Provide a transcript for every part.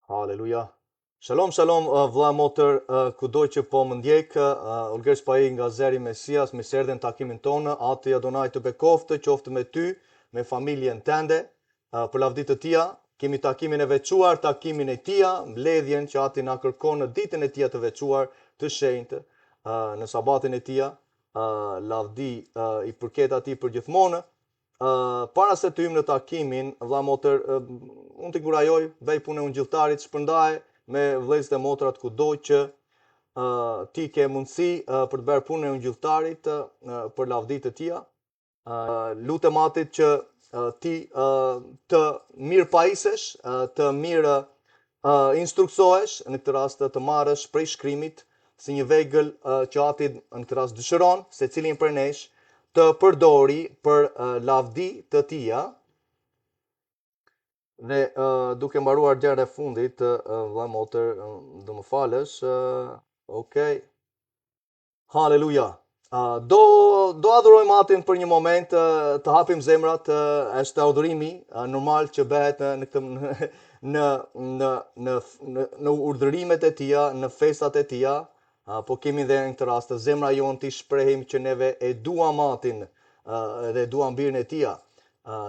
Haleluja. Shalom, shalom, vëlla motër, kudo që po më ndjek, Olger Spahi nga Zeri Mesias, me serdhen takimin tonë, ati Adonai të bekoftë, qoftë me ty, me familjen tënde, për lavdit të tia, kemi takimin e veçuar, takimin e tia, mbledhjen që ati na kërkon në ditën e tia të veçuar, të shenjtë, në sabatin e tia, lavdi i përket ati për gjithmonë. Para se të hymë në takimin, vëlla motër, unë të kurajoj, vej punë e ungjilltarit, shpërndaj me vëllezërit e motrat kudo që ti ke mundësi për të bërë punën e ungjilltarit për lavdi të tia. Lutem atit që ti të mirë paisesh, të mirë instruksohesh, në këtë rast të marrësh prej shkrimit si një vegël që ati në këtë rast dëshiron, se cilin për nesh të përdori për lavdi të tia. Dhe duke mbaruar gjerën e fundit, vëlla motër, do më falësh, okej. Haleluja. Do adhurojmë atin për një moment, të hapim zemrat, është adhurimi normal që bëhet në urdhërimet e tia, në festat e tia, po kemi dhe në këtë rast zemra jonë t'i shprehim që neve e duam atin dhe duam birën e tia.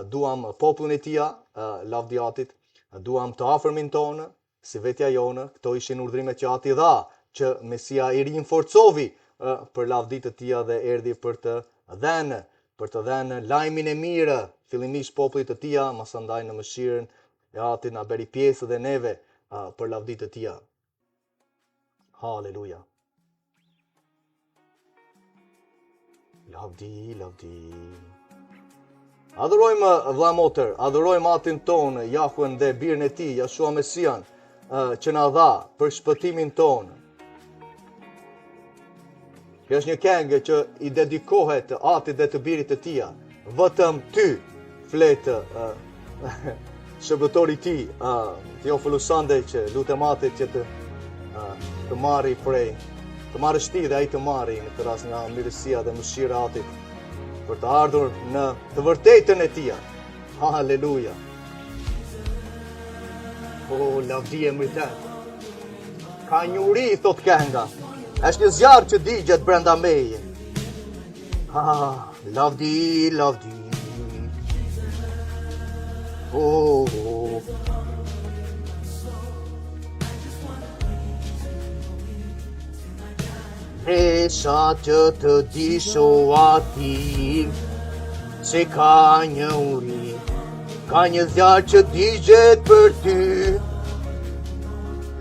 Duam popullin e tia, lavdiatit, duam të afërmin tonë, si vetja jonë, këto ishin urdhrimet që ati dha, që Mesia i rinforcovi për lavdit të tia dhe erdhi për të dhenë lajmin e mirë, fillimisht popullit të tia, masandaj në mëshirën e ati na beri pjesë dhe neve për lavdit të tia. Haleluja. Lavdi. Adhurojmë vëlla motër, adhurojmë atin tonë, Jahuen dhe birën e tij, Yeshua Mesian, që na dha për shpëtimin tonë. Kjo është një këngë që i dedikohet atit dhe të birit të tia. Vetëm ty, fletë shërbëtori ti, Theophilus Sunday, që lutem atit që të marri prej, të marrësh ti dhe ai të marri në këtë rast nga mirësia dhe mëshira atit, për të ardhur në të vërtetën e tia. Haleluja. Lavdi e mritet. Ka një uri, thot kënga. Është një zjarë që digjet brenda meje. Lavdi. Resha që të disho ati, se ka një uri, ka një zjarë që digjet për ty.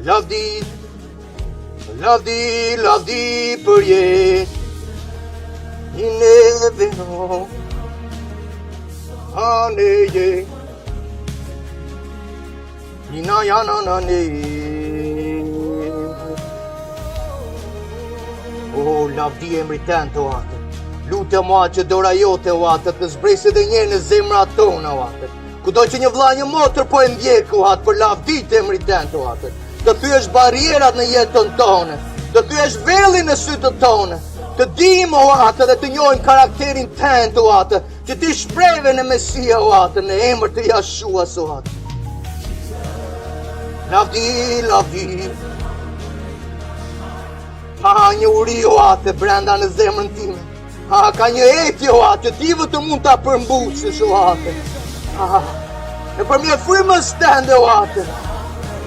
Lavdi për jetë, i neve no, ane je, i na janë ne. Lavdi e mriten të atë. Lutem atë që dora jote o atë të zbresi dhe njerë në zemra tona o atë. Kudo që një vlla një motër po e ndjek o atë për lavdi të mriten të atë. Të thyesh barierat në jetën tonë, të thyesh vellin në sytët tonë, të dim o atë dhe të njohim karakterin tënd o atë, që ti shprehve në Mesia o atë, në emër të Jashuas o atë. Lavdi. Ka një uri o atë brenda në zemrën time. Ka një etje o atë që ti të mund ta përmbushësh o atë. Në përmjet frymës tënde o atë.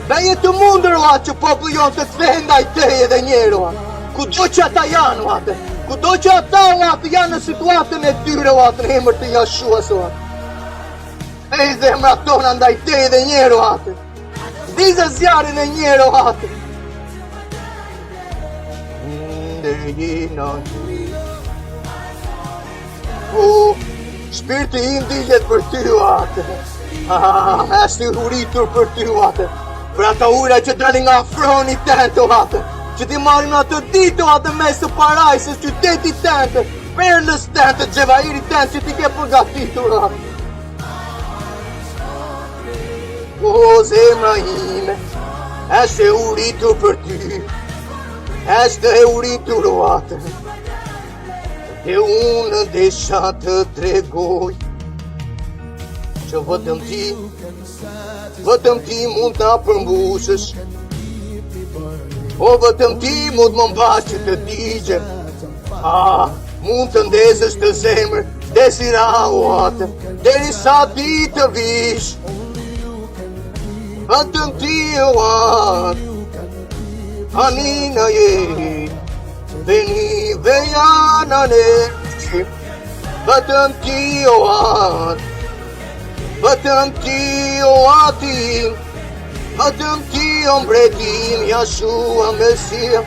Beje të mundër o atë që populli jonë të kthehen ndaj teje dhe njerë o atë. Kudo që ata janë o atë. Kudo që ata o atë janë në situatën e tyre o atë, në emër të Jashuas o atë. E zemra tona ndaj teje dhe njerë o atë. Dizë zjarin e njerë o atë. Shpirti im digjet për ty o atë. Është i uritur për ty o atë. Për ata ujra që dalin nga afroni tënd o atë. Që ti marrim atë ditë o atë mes të parajsës, qytetit tënd, perlës tënd, xhevairit tënd që ti ke përgatitur o atë. Zemra ime është e uritur për ty. Është e uritur o atë. Dhe unë desha të tregoj që vetëm ti Vetëm ti mund ta përmbusësh. O vetëm ti mund më mbash që të digjem. Mund të ndezësh të zemër desira o atë, derisa ti të vish. Vetëm ti o atë, anina je, veni vejana ne. Vetëm ti o atë, vetëm ti o ati, vetëm ti o mbretim, Yeshua Mesia.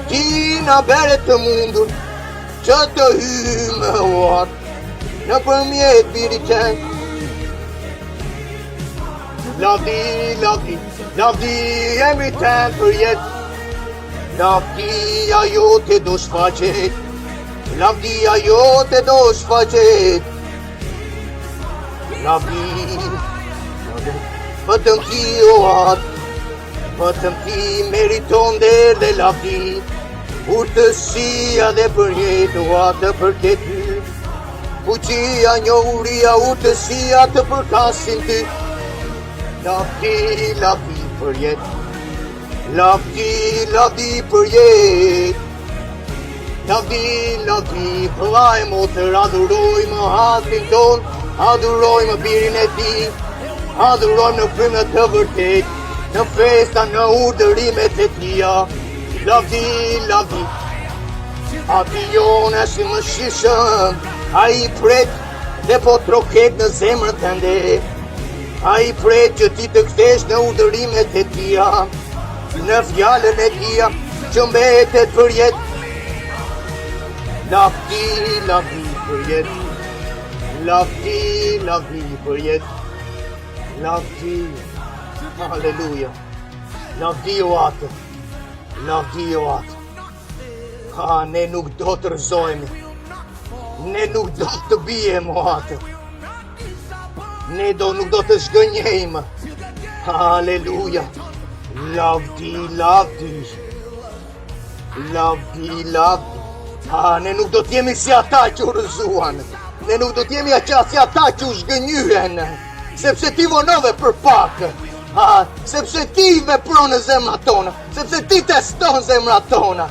Ti na bere të mundur që të hymë o atë, në përmjet birit ten. Lavdi, lavdi, lavdi emri ten për jetë. Lavdi ajo të do shfaqet, lavdi ajo të do shfaqet. Lavdi, vetëm ti o atë, vetëm ti meriton dhe lavdi. Urtësia dhe përjet o atë përket ty. Fuqia, njohuria, urtësia të përkasin ty. Lavdi, lavdi përjet. Lavdi, lavdi përjet. Lavdi, lavdi, vëlla e motër, adhurojmë hatin ton, adhurojmë birin e ti, adhurojmë në frymën të vërtet, në festa, në urdhërimet e tia. Lavdi, lavdi, ati jone si më shishëm, a I pret dhe po troket në zemrën tënde, a I pret që ti të kthesh në urdhërimet e tia, në fjallën e tia, që mbetet për jetë. Lavdi, lavdi për jetë, lavdi, lavdi për jetë, lavdi, halleluja, lavdi o atë, lavdi o atë. Ne nuk do të rëzojmë, ne nuk do të bijem o atë, ne nuk do të shgënjejmë. Halleluja, lavdi, lavdi, lavdi, lavdi. Ne nuk do t'jemi si ata që u rëzuan, ne nuk do t'jemi si ata që u shgënjyen, sepse ti vonove për pak, sepse ti vepron në zemrat tona, sepse ti teston zemrat tona.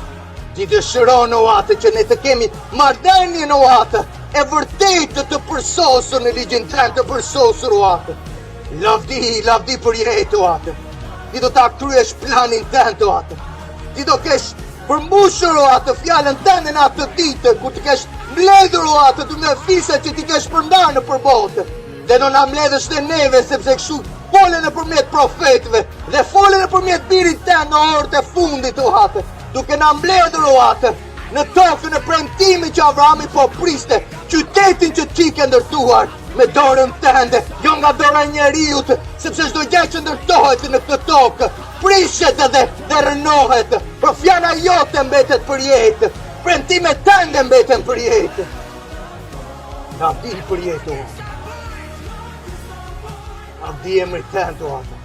Ti dëshiron o atë që ne të kemi marrëdhënien o atë, e vërtetë të përsosur në ligjin tënd të përsosur o atë. Lavdi, lavdi për jetë o atë. Ti do ta kryesh planin tënd o atë. Ti do kesh përmbushur o atë fjalën tënde në atë ditë kur të kesh mbledhur o atë me fisat që ti kesh përndarë në përbotë. Dhe do na mbledhësh dhe neve sepse kështu folën nëpërmjet profetëve dhe folën nëpërmjet birit tënd në orët e fundit o atë. Duke na mbledhur o atë në tokën e premtimit që Avrahami po priste, qytetin që ti ke ndërtuar me dorën tënde, jo nga dora e njeriut, sepse çdo gjë që ndërtohet në këtë tokë prishet dhe rënohet, por fjala jote mbetet për jetë, premtimet tënde mbeten për jetë. Lavdi për jetë o atë. Lavdi emri tënd o atë.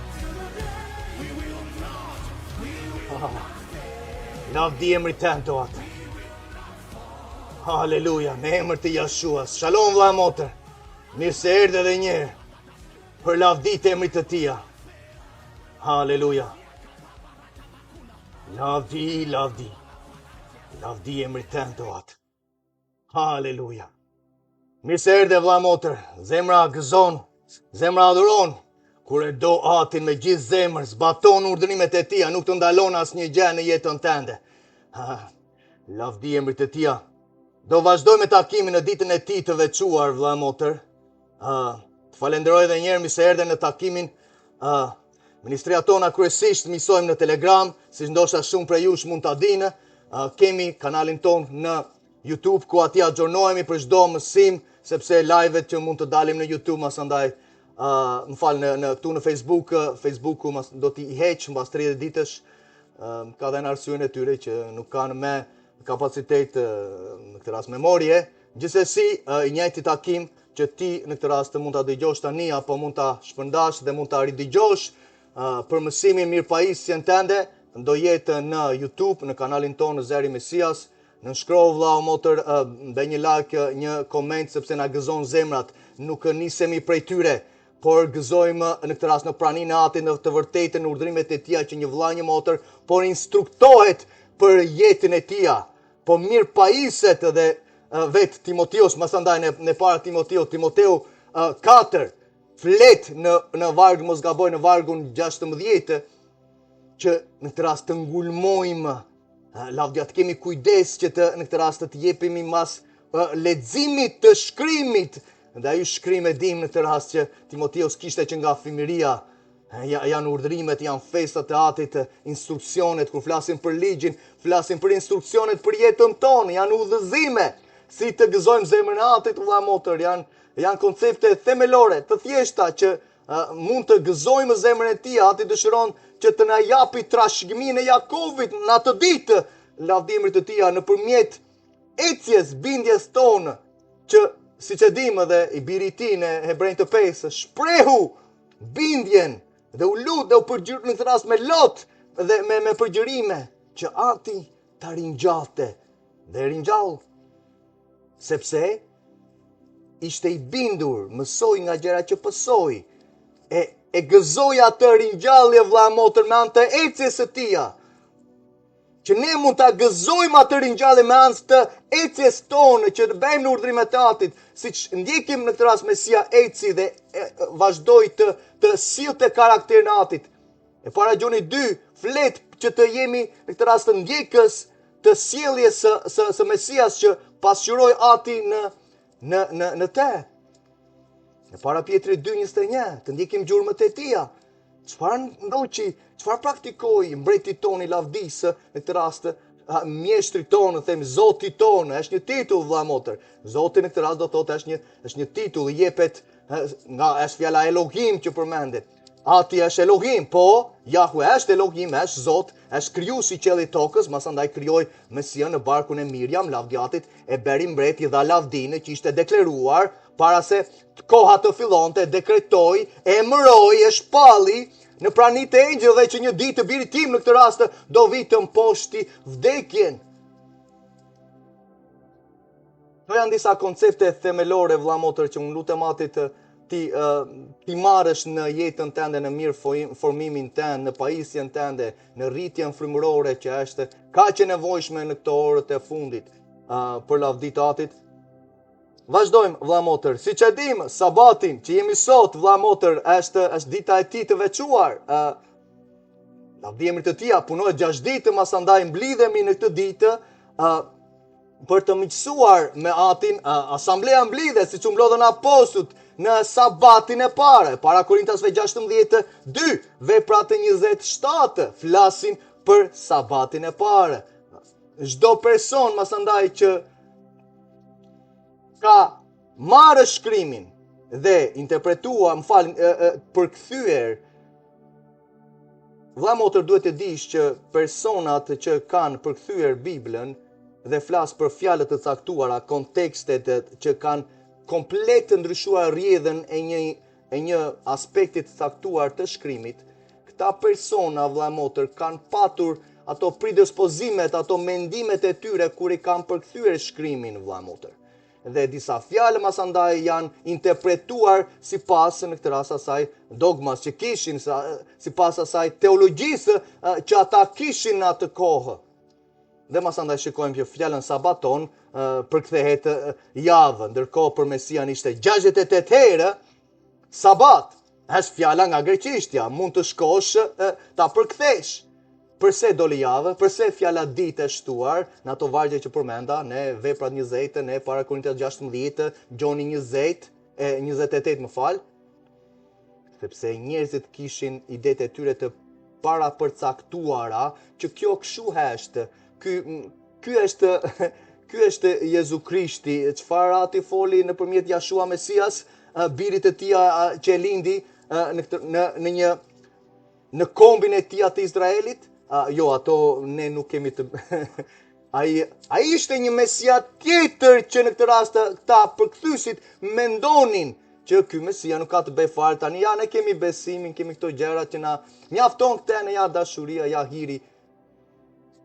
Lavdi emri tënd o atë. Halleluja, në emër të Jeshuas. Shalom vëlla motër. Mirë se erdhe edhe një herë për lavdit e emrit të tia. Halleluja. Lavdi, lavdi. Lavdi emri tënd o atë. Halleluja. Mirë se erdhe vëlla motër. Zemra gëzon, zemra adhuron. Kur e do atin me gjithë zemër, zbaton urdhërimet e tia, nuk të ndalon asnjë gjë në jetën tënde. Lavdi emrit të tia. Do vazhdoj me takimin në ditën e tij të veçuar, vëlla motër. Të falenderoj edhe një herë mi se erdhe në takimin. Ministria tona kryesisht mësojmë në Telegram, si ndoshta shumë prej jush mund ta dinë. Kemi kanalin ton në YouTube ku aty agjournohemi për çdo mësim, sepse live-et që mund të dalim në YouTube masandaj më fal në këtu në Facebook, Facebooku do t'i heq mbas 30 ditësh. Ka dhe në arsyen e tyre që nuk kanë me kapacitet në këtë rast memorie. Gjithsesi, i njëjti takim që ti në këtë rast mund ta dëgjosh tani apo mund ta shpërndash dhe mund ta ridëgjosh për mësimin mirëpajisjen tënde, do jetë në YouTube, në kanalin tonë Zeri Mesias. Nënshkrohu vëlla o motër, bëj një like, një koment sepse na gëzon zemrat. Nuk nisemi prej tyre, por gëzojmë në këtë rast në praninë e Atit, në të vërtetën në urdhrimet e tija që një vëlla një motër, por instruktohet për jetën e tija, po mirë pajiset dhe vetë Timoteus, masandaj në para Timoteu 4, flet në vargu, mos gaboj, në vargun 16, që në këtë rast të ngulmojmë, lavdia të kemi kujdes që në këtë rast të jepimi mas leximit të shkrimit, dhe ajo shkrim e dim në këtë rast që Timoteus kishte që nga fëmiria, janë urdhrimet, janë festat e Atit, instruksionet, kur flasim për ligjin, flasim për instruksionet për jetën tonë, janë udhëzime, si të gëzojmë zemrën e Atit, vëlla motër, janë koncepte themelore, të thjeshta që mund të gëzojmë zemrën e tij. Ati dëshiron që të na japi trashëgiminë e Jakovit në atë ditë, lavdimrit të tij nëpërmjet ecjes, bindjes tonë, që siç e dimë dhe i biri i tij në Hebrejnë të 5, shprehu bindjen dhe u lut dhe u përgjigj në këtë rast me lot dhe me përgjërime që Ati ta ringjalte dhe ringjall, sepse ishte i bindur, mësoi nga gjërat që pësoi, e gëzoi atë ringjallje, vëlla motër, me anë të ecjes së tij, që ne mund ta gëzojmë atë ringjallje me anë të ecjes tonë, që të bëjmë në urdhrimet e Atit, siç ndjekim në këtë rast Mesia eci dhe vazhdoi të sillte karakterin e Atit. E para Gjoni 2 flet që të jemi në këtë rast të ndjekës të sjelljes së Mesias që pasqyroi Ati në te. E para Pjetri 2:21, të ndjekim gjurmët e tija. Çfarë ndoqi, çfarë praktikoi mbreti tonë i lavdisë në këtë rast, mjeshtri tonë, them Zoti tonë, është një titull, vëlla motër. Zoti në këtë rast do thotë është një titull, i jepet nga është fjala Elohim që përmendet. Ati është Elohim, po Jahwe është Elohim, është Zot, është krijuesi i qiellit tokës, masandaj krijoi Mesia në barkun e Miriam, lavdiatit, e beri mbreti dha lavdinë që ishte deklaruar para se koha të fillonte, dekretoi, emëroi, e shpalli në pranitë e engjëllve që një ditë biri tim në këtë rast do vi të mposhti vdekjen. Këto janë disa koncepte themelore, vëlla motër, që unë lutem Atit ti marrësh në jetën tënde, në mirë formimin tënd, në pajisjen tënde, në rritjen frymërore që është kaq e nevojshme në këto orët e fundit për lavditë të Atit. Vazhdojmë, vëlla motër. Siç e dimë, sabatin që jemi sot, vëlla motër, është dita e tij të veçuar. Lavdimrit të tij punohet 6 ditë, masandaj mblidhemi në këtë ditë për të miqësuar me Atin. Asamblea mblidhet siç u mblodhën apostujt në sabatin e parë. Para Korintasve 16:2, veprat e 27 flasin për sabatin e parë. Çdo person masandaj që ka marrë shkrimin dhe interpretuar, përkthyer, vëlla motër, duhet të dish që personat që kanë përkthyer Biblën dhe flas për fjalët të caktuara, kontekstet që kanë komplet të ndryshuar rrjedhën e një aspekti të caktuar të shkrimit, këta persona, vëlla motër, kanë patur ato predispozimet, ato mendimet e tyre kur i kanë përkthyer shkrimin, vëlla motër. Dhe disa fjalë masandaj janë interpretuar sipas në këtë rast asaj dogmas që kishin, sipas asaj teologjisë që ata kishin në atë kohë. Dhe masandaj shikojmë që fjalën sabaton përkthehet javë, ndërkohë për Mesian ishte 68 herë sabat. Është fjala nga greqishtja, mund të shkosh ta përkthesh. Përse doli javë, përse fjala ditë e shtuar në ato vargje që përmenda, ne Veprat 20, ne para Korintas 16, Gjoni 28, më fal, sepse njerëzit kishin idetë e tyre të para përcaktuara që kjo kështu është. Ky është Jezu Krishti, çfarë Ati foli nëpërmjet Jashua Mesias, birit të tij që e lindi në kombin e tij të Izraelit. Jo, ato ne nuk kemi të ai ishte një Mesia tjetër që në këtë rast këta përkthysit mendonin që ky Mesia nuk ka të bëjë fare tani. Ja, ne kemi besimin, kemi këto gjëra që na mjafton këtë, ne ja dashuria, ja hiri.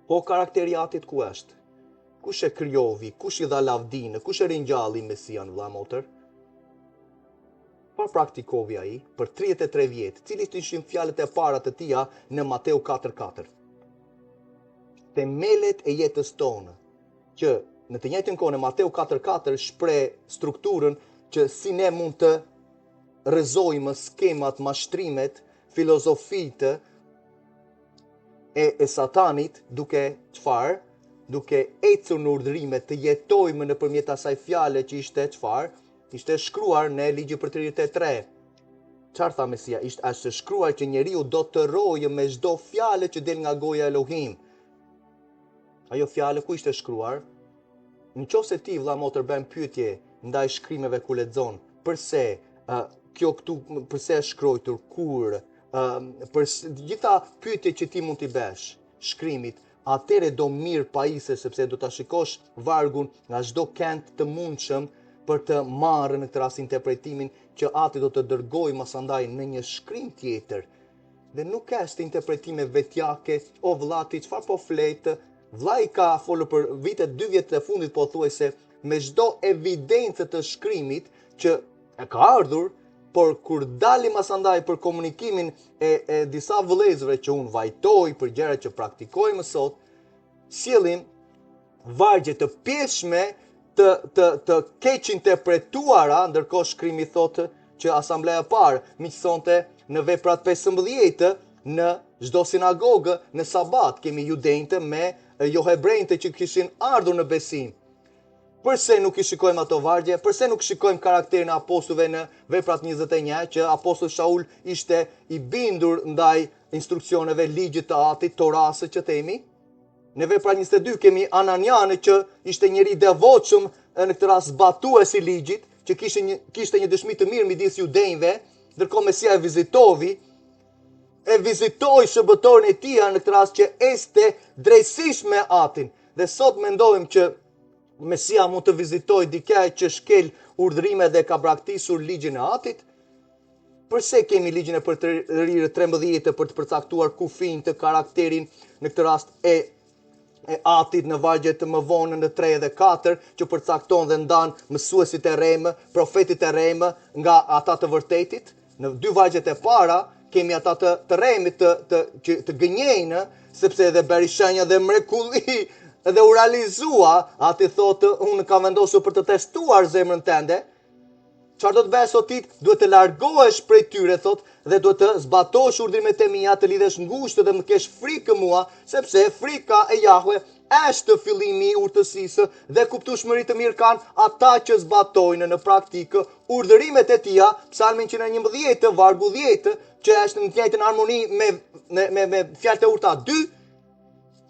Po karakteri i Atit ku është? Kush e krijovi? Kush i dha lavdinë? Kush e ringjalli Mesian, vëlla motër? Çfarë praktikovi ai për 33 vjet? Cilat ishin fjalët e para të tija në Mateu 4:4? Themelet e jetës tonë, që në të njëjtën kohë në Mateu 4:4 shpreh strukturën që si ne mund të rrezojmë skemat, mashtrimet, filozofitë e satanit duke çfarë? Duke ecur në urdhërime të jetojmë nëpërmjet asaj fjale që ishte çfarë? Ishte shkruar në ligji për 33. Çfarë tha Mesia? Është shkruar që njeriu do të rrojë me çdo fjalë që del nga goja e Elohim. Ajo fjalë ku ishte shkruar? Nëse ti vëlla motër bën pyetje ndaj shkrimeve ku lexon, pse kjo këtu, pse është shkruar, kur, për gjitha pyetjet që ti mund t'i bësh shkrimit, atëre do mirë pajise, sepse do ta shikosh vargun nga çdo kënd të mundshëm për të marrë në këtë rast interpretimin që ati do të dërgojë masandaj në një shkrim tjetër. Dhe nuk është interpretime vetjake, o vllati çfarë po flet, vllai ka folur për vitet 2 vjet të fundit pothuajse me çdo evidencë të shkrimit që e ka ardhur, por kur dalim masandaj për komunikimin e disa vëllezërve që unë vajtoj për gjërat që praktikojmë sot, sjellim vargje të pjeshme të keq interpretuara, ndërkohë shkrimi thotë që asambleja e parë miqësonte në veprat 15 në çdo sinagogë në sabat. Kemi judenjtë me jo hebrejtë që kishin ardhur në besim. Përse nuk i shikojmë ato vargje? Përse nuk shikojmë karakterin e apostujve në veprat 21, që apostulli Shaul ishte i bindur ndaj instruksioneve, ligjit të Atit, Torasë që themi? Në veprat 22 kemi Ananianë që ishte njëri devotshëm, në këtë rast zbatues i ligjit, që kishte një dëshmi të mirë midis judenjve, ndërkohë Mesia e vizitoi shërbëtorin e tij në këtë rast që este drejtësisht me Atin. Dhe sot mendojmë që Mesia mund të vizitoj dikaj që shkel urdhrime dhe ka braktisur ligjin e Atit? Përse kemi ligjin e përtërirë 13 për të përcaktuar kufin të karakterin në këtë rast e Atit në vargjet të më vonë në 3 dhe 4 që përcakton dhe ndan mësuesit e remë, profetit e remë nga ata të vërtetit? Në 2 vargjet e para kemi ata të remit të gënjejnë, sepse edhe bëri shenja dhe mrekulli dhe u realizua, ati thotë, unë ka vendosur për të testuar zemrën tënde. Çfarë do të bësh sot ti? Duhet të largohesh prej tyre, thotë, dhe duhet të zbatosh urdhrimet e mia, të lidhesh ngushtë dhe më kesh frikë mua, sepse frika e Jahve është fillimi i urtësisë dhe kuptueshmëri të mirë kanë ata që zbatojnë në praktikë urdhërimet e tija. Psalmi 111, vargu 10, që është në të njëjtën harmoni me fjalët e urta 2,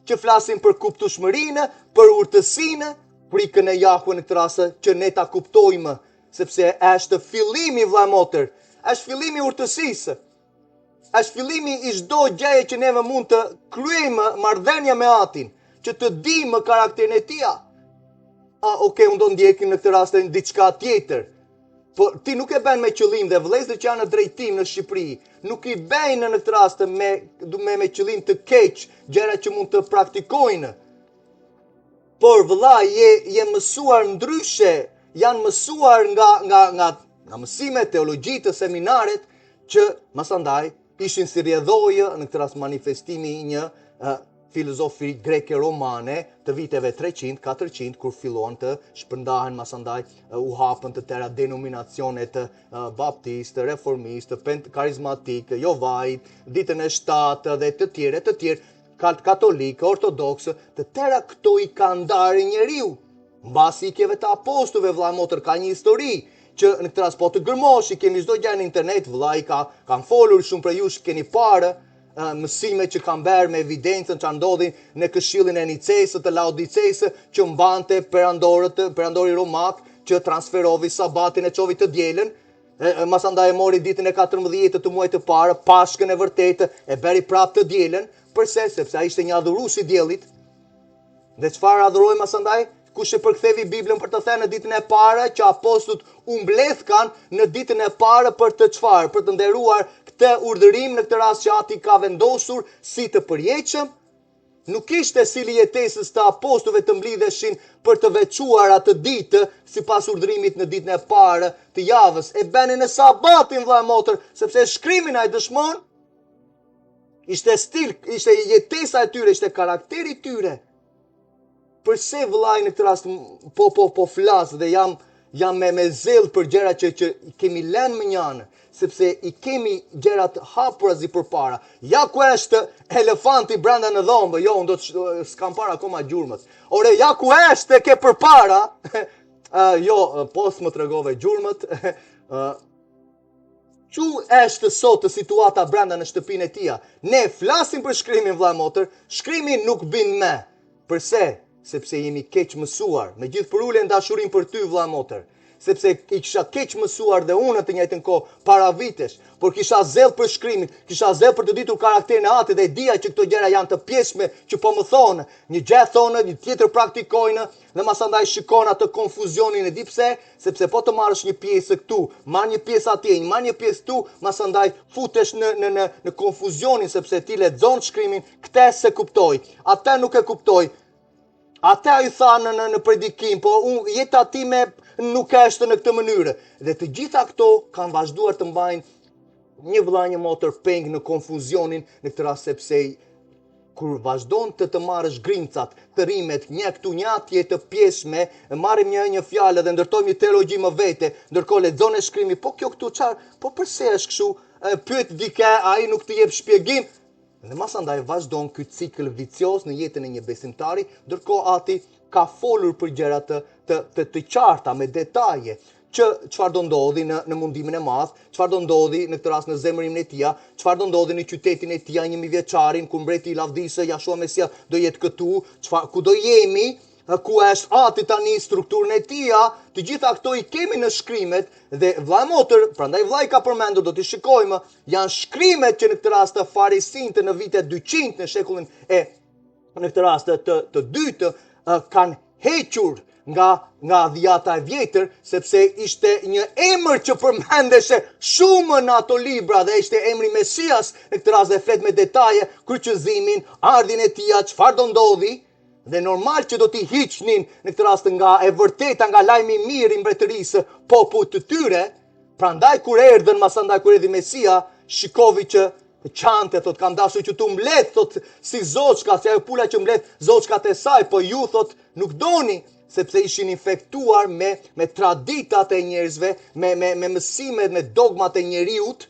që flasin për kuptueshmërinë, për urtësinë, frikën e Jahve në këtë rast që ne ta kuptojmë, sepse është fillimi vëlla motër, është fillimi i urtësisë. Është fillimi i çdo gjëje që neve mund të kryejmë marrëdhënie me Atin, që të dimë karakterin e tij. Unë do ndjekim në këtë rast diçka tjetër. Po ti nuk e bën me qëllim, dhe vëllezërit që janë në drejtim në Shqipëri nuk i bëjnë në këtë rast me qëllim të keq gjëra që mund të praktikojnë. Por vëlla, je mësuar ndryshe, janë mësuar nga mësimet, teologjit të seminaret që masandaj ishin si rrjedhojë në këtë rast manifestimi i një filozofi greke-romane të viteve 300-400, kur filluan të shpërndahen masandaj u hapën të tëra denominacionet baptist, reformist, karizmatik, jovait, ditën e 7 dhe të tjerë, katolik, ortodoks, të tëra këto i ka ndarë njeriu. Mbasi ikjeve të apostujve, vëlla motër, ka një histori që në këtë rast po të gërmosh, i kemi çdo gjë në internet, vëlla i kanë folur shumë për ju, keni parë mësime që kanë bërë me evidencën që ndodhin në këshillin e Nicejës të Laodicejës që mbante perandori romak që transferovi sabatin e çovi të dielën, masandaj e mori ditën e 14 të muajit të parë, Pashkën e vërtetë e bëri prapë të dielën. Përse? Sepse ai ishte një adhurues i diellit. Dhe çfarë adhuroi masandaj? Kush e përkthevi Biblën për të thënë në ditën e parë që apostujt u mbledhkan në ditën e parë për të çfarë? Për të nderuar këtë urdhërim në këtë rast që Ati ka vendosur si të përjetshëm nuk ishte sili jetesës të apostujve të mblidheshin për të veçuar atë ditë sipas urdhërimit në ditën e parë të javës. E bënin në sabatin, vëlla e motër, sepse shkrimin ai dëshmon. Ishte stil, ishte jetesa e tyre, ishte karakteri i tyre. Përse vëllai në këtë rast po flas dhe jam me zell për gjëra që kemi lënë më njanë, sepse i kemi gjërat hapurazi përpara. Ja ku është elefanti brenda në dhombë, jo, unë s'kam para akoma gjurmët. Ore, ja ku është ke përpara, jo, po s'më tregove gjurmët, Çu është sot situata brenda në shtëpinë e tia? Ne flasim për shkrimin, vëlla motër, shkrimi nuk bin me. Përse? Sepse jemi keq mësuar, me gjithë për ulen dashurin për ty, vëlla motër. Sepse i kisha keq mësuar dhe unë të njëjtën kohë para vitesh, por kisha zell për shkrimin, kisha zell për të ditur karakterin e atit dhe dija që këto gjëra janë të pjesshme që po më thonë, një gjë thonë, një tjetër praktikojnë dhe masandaj shikon atë konfuzionin e di pse, sepse po të marrësh një pjesë këtu, marr një pjesë atje, marr një pjesë këtu, masandaj futesh në konfuzionin sepse ti lexon shkrimin, këtë se kuptoj, atë nuk e kuptoj. Ata i thanë në predikim, po jeta time nuk është në këtë mënyrë. Dhe të gjitha këto kanë vazhduar të mbajnë një vëlla një motër peng në konfuzionin në këtë rast sepse kur vazhdon të marrësh grimcat, të rimet, një këtu një atje të pjesshme, marrim një fjalë dhe ndërtojmë një teologji më vete, ndërkohë lexon e shkrimi, po kjo këtu çfarë? Po pse është kështu? Pyet dikë, ai nuk të jep shpjegim. Dhe masandaj vazhdon ky cikël vicioz në jetën e një besimtari, ndërkohë ati ka folur për gjëra të qarta me detaje, që çfarë do ndodhi në mundimin e madh, çfarë do ndodhi në këtë rast në zemërimin e tij, çfarë do ndodhi në qytetin e tij 1 vjeçarin ku mbreti i lavdisë Jashua Mesia do jetë këtu, ku do jemi, ku është ati tani strukturën e tij, të gjitha këto i kemi në shkrimet dhe vëllai motër, prandaj vëllai ka përmendur, do t'i shikojmë, janë shkrimet që në këtë rast të farisinjtë në vitet 200 në shekullin e në këtë rast të dytë kanë hequr nga dhjata e vjetër, sepse ishte një emër që përmendeshe shumë në ato libra dhe ishte emri Mesias, në këtë rast dhe flet me detaje, kryqëzimin, ardhin e tij, çfarë do ndodhi. Dhe normal që do t'i hiqnin në këtë rast nga e vërteta, nga lajmi i mirë i mbretërisë popullit të tyre. Prandaj kur erdhën, masandaj kur erdhi Mesia, shikovi që qante, thot, kam dashur që tu mbledh, thot, si zoçka, si ajo pula që mbledh zoçkat e saj, po ju, thot, nuk doni, sepse ishin infektuar me traditat e njerëzve, me mësimet, me dogmat e njeriut,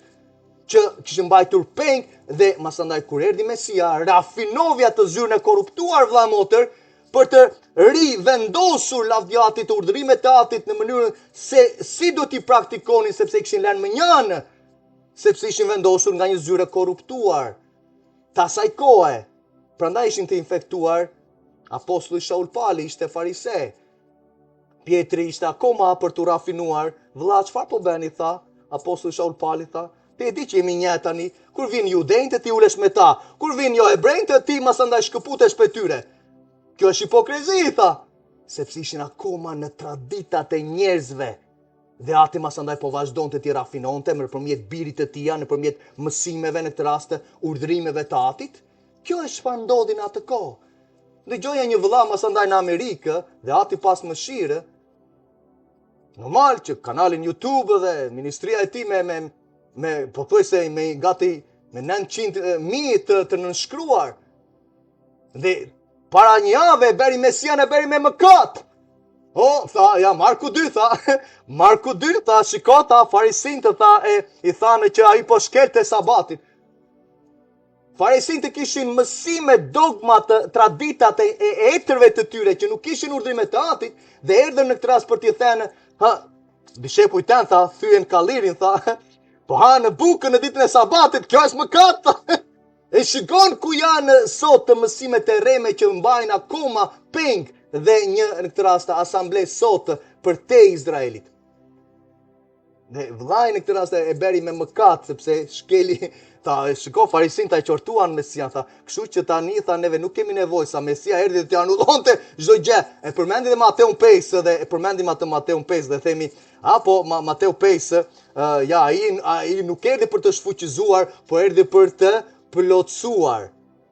që kishin mbajtur peng dhe masandaj kur erdhi Mesia, rafinovja të zyrën e korruptuar, vëlla motër, për të rivendosur lavdjatit të urdhërimet e atit në mënyrën se si do t'i praktikonin sepse i kishin lënë më njanë, sepse ishin vendosur nga një zyrë e korruptuar. Ta asaj kohe, prandaj ishin të infektuar. Apostulli Shaul Pali ishte farise. Pietri ishte akoma për të rafinuar. Vëlla, çfarë po bëni, tha? Apostulli Shaul Pali tha, ti e di që jemi një tani, kur vin judejtë ti ulesh me ta, kur vin jo hebrejtë ti masandaj shkëputesh për tyre. Kjo është hipokrizi, tha, sepse ishin akoma në traditat e njerëzve. Dhe ati masandaj po vazhdon të ti rafinonte nëpërmjet birit të tia, nëpërmjet mësimeve në këtë rast, urdhërimeve të atit. Kjo është çfarë ndodhi në atë kohë. Dëgjoja një vëlla masandaj në Amerikë dhe ati pas mëshirë, normal që kanalin YouTube dhe ministria e tij me pothuajse me gati me 900.000 të nënshkruar. Dhe para një jave beri Mesian e beri me mëkat. Tha, ja, Marku 2, tha, Marku 2, tha, shiko, tha, farisinjtë, tha, i thanë që ai po shkelte sabatin. Farisinjtë kishin mësime, dogmat, traditat e etërve të tyre, që nuk kishin urdhrimet të atit, dhe erdhën në këtë rast për t'i thënë, bishepu i ten, tha, thyen kallirin, tha, po hanë bukën në ditën e sabatit, kjo është mëkat, tha. E shikon ku janë sot të mësimet e reme që mbajnë akoma peng dhe një në këtë rast asamble sot për te Izraelit. Dhe vllai në këtë rast e beri me mëkat sepse shkeli, tha, shiko farisinjtë e qortuan Mesian, tha, kështu që tani, tha, neve nuk kemi nevojë, sa Mesia erdhi dhe t'i anullonte çdo gjë. E përmendi dhe Mateun 5 dhe e përmendim atë Mateun 5 dhe themi, po Mateu 5, ai nuk erdhi për të shfuqizuar, po erdhi për të plotësuar.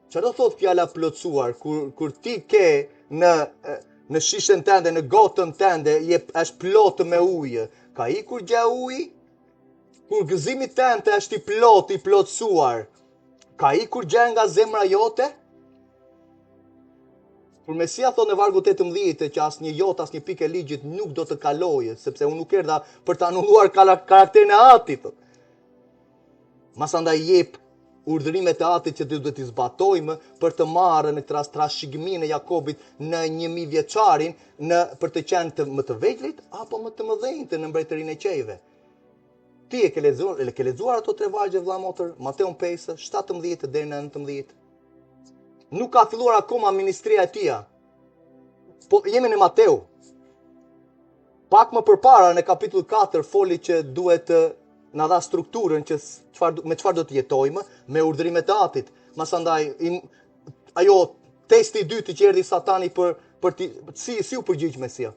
Çfarë do thot fjala plotësuar kur ti ke në shishën tënde, në gotën tënde, është plotë me ujë. Ka ikur gjë uji? Kur gëzimi tënde është i plotësuar, ka ikur gjë nga zemra jote? Kur Mesia thot në vargu 18 që asnjë jot, asnjë pikë e ligjit nuk do të kalojë, sepse unë nuk erdha për të anulluar karakterin e Atit. Masandaj jep urdhërimet e Atit që duhet t'i zbatojmë për të marrë në këtë rast trashëgiminë e Jakobit në 1000 vjeçarin për të qenë më të vegjëlit apo më të mëdhenjtë në mbretërinë e qejve. Ti e ke lexuar ato 3 vargje vëlla motër, Mateun 5, 17 deri në 19. Nuk ka filluar akoma ministria e tij. Po jemi në Mateu. Pak më përpara në kapitull 4 foli që duhet na dha strukturën që me çfarë do të jetojmë, me urdhërimet e Atit. Masandaj ajo testi i dytë që erdhi Satani për si u përgjigj Mesia.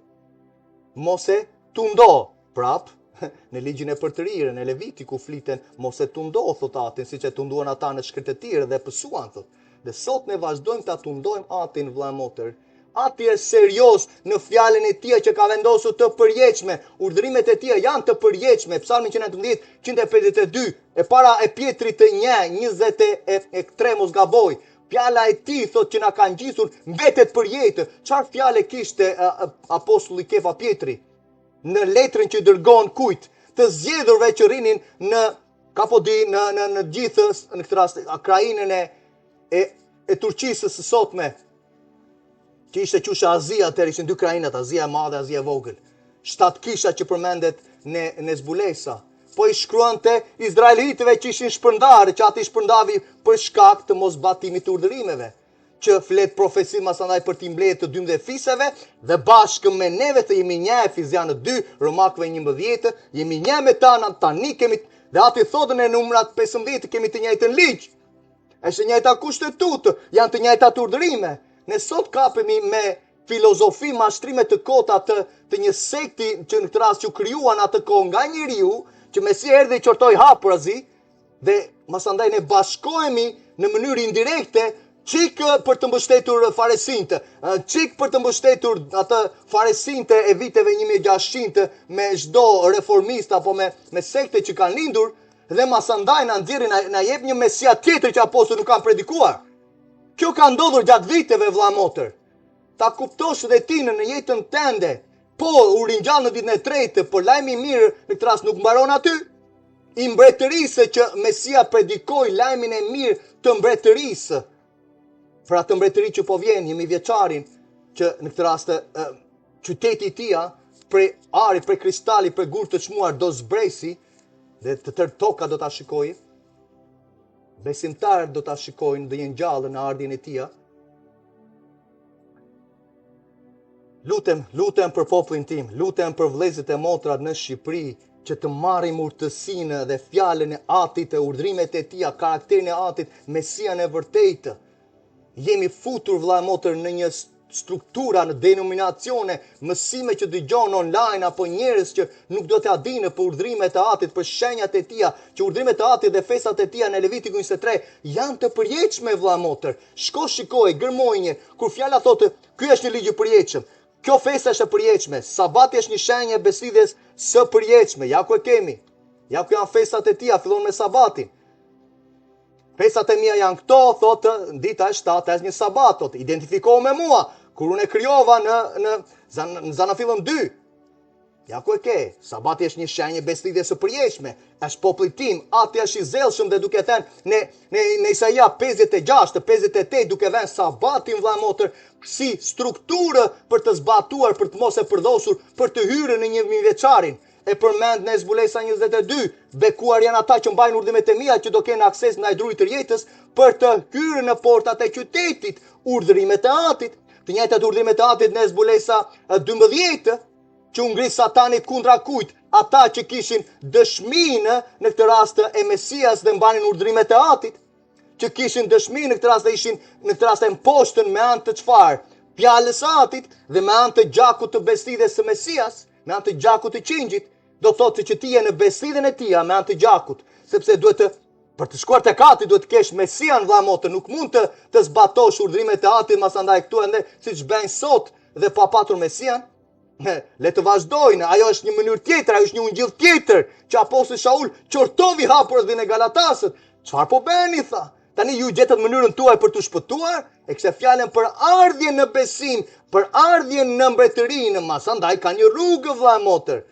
Mos e tundo, prap në ligjin e përtërirë, në Levitiku fliten mos e tundo, thot Atin, siç e tunduan ata në shkretë të tjerë dhe pësuan, thot. Dhe sot ne vazhdojmë ta tundojmë Atin, vëlla motër. Ati është serios në fjalën e tij që ka vendosur të përjetshme. Urdhërimet e tij janë të përjetshme. Psalmi 119, 152, e para e Pjetrit 1:23 mos gaboj. Fjala e tij thotë që na ka ngjisur mbetet për jetë. Çfarë fjale kishte apostulli Kefa Pjetri në letrën që dërgon kujt? Të zgjedhurve që rrinin në Kapodi, në gjithë në këtë rast krainën e Turqisë së sotme. Që ishte qusha Azia, atëherë ishin 2 krainat, Azia e Madhe, Azia e Vogël. 7 kisha që përmendet në zbulesa. Po i shkruante izraelitëve që ishin shpërndarë, që ati shpërndavi për shkak të mos batimit të urdhërimeve. Që flet profesi masandaj për t'i mbledhur të 12 fiseve dhe bashkë me neve të jemi një, Efesianë 2, Romakëve 11, jemi një me ta, tani kemi dhe ati thotën e numrat 15 kemi të njëjtën ligj. Është njëjta kushtetutë, janë të njëjtat urdhërime. Ne sot kapemi me filozofi, mashtrime të kota të një sekti që në këtë rast që krijuan atë kohë nga njeriu, që Mesia erdhi i qortoi hapurazi dhe masandaj ne bashkohemi në mënyrë indirekte çik për të mbështetur faresintë, çik për të mbështetur atë faresinte e viteve 1600 me çdo reformist apo me sekte që kanë lindur dhe masandaj na nxjerrin na jep një Mesia tjetër që apostujt nuk kanë predikuar. Kjo ka ndodhur gjatë viteve, vëlla motër. Ta kuptosh dhe ti në jetën tënde. Po, u ringjall në ditën e tretë, por lajmi i mirë në këtë rast nuk mbaron aty. I mbretërisë që Mesia predikoi lajmin e mirë të mbretërisë. Për atë mbretëri që po vjen, 1000 vjeçarin, që në këtë rast qyteti i tij, prej ari, prej kristali, prej gur të çmuar do zbresi dhe të tërë toka do ta shikojë. Besimtarët do ta shikojnë dhe jenë gjallë në ardhjen e tij. Lutem për popullin tim, lutem për vëllezërit e motrat në Shqipëri që të marrim urtësinë dhe fjalën e Atit, urdhrimet e tij, karakterin e Atit, Mesian e vërtetë. Jemi futur vëlla motër në një struktura, në denominacione, mësime që dëgjon online apo njerëz që nuk do t'ia dinë për urdhrimet e Atit, për shenjat e tija, që urdhrimet e Atit dhe festat e tija në Levitiku 23 janë të përjetshme vëlla motër. Shko shikoj, gërmojnje, kur fjala thotë, ky është një ligj i përjetshëm. Kjo festa është e përjetshme, sabati është një shenjë e beslidhjes së përjetshme. Ja ku e kemi. Ja ku janë festat e tija, fillon me sabatin. Festat e mia janë këto, thotë, dita e 7 është një sabat, thotë, identifikohu me mua. Kur unë e krijova në Zanafillën 2. Ja ku e ke, sabati është një shenjë beslidhje së përjetshme. Është populli tim, Ati është i zellshëm dhe duke thënë në Isaia 56, 58 duke thënë sabatin vëlla motër si strukturë për të zbatuar, për të mos e përdosur, për të hyrë në 1000 vjeçarin. E përmend në zbulesa 22, bekuar janë ata që mbajnë urdhrimet e mia që do kenë akses ndaj drurit të rjetës për të hyrë në portat e qytetit, urdhrimet e Atit. Të njëjtat urdhrimet e Atit në zbulesa 12, që u ngri Satani kundra kujt? Ata që kishin dëshminë në këtë rast e Mesias dhe mbanin urdhrimet e Atit, që kishin dëshminë në këtë rast dhe ishin në këtë rast e mposhtën me anë të çfarë? Fjalës së Atit dhe me anë të gjakut të beslidhjes së Mesias, me anë të gjakut të qingjit, do thotë që ti je në beslidhjen e tij me anë të gjakut, sepse duhet të Për të shkuar tek Ati duhet të kesh Mesian vëlla motor, nuk mund të zbatosh urdhrimet e Atit masandaj këtu ende siç bëjnë sot dhe pa patur Mesian. Le të vazhdojnë, ajo është një mënyrë tjetër, ajo është një ungjill tjetër që apostulli Shaul qortovi hapurën e Galatasët. Çfarë po bëni tha? Tani ju gjetët mënyrën tuaj për të shpëtuar? E kishte fjalën për ardhjen në besim, për ardhjen në mbretërinë, masandaj ka një rrugë vëlla motor.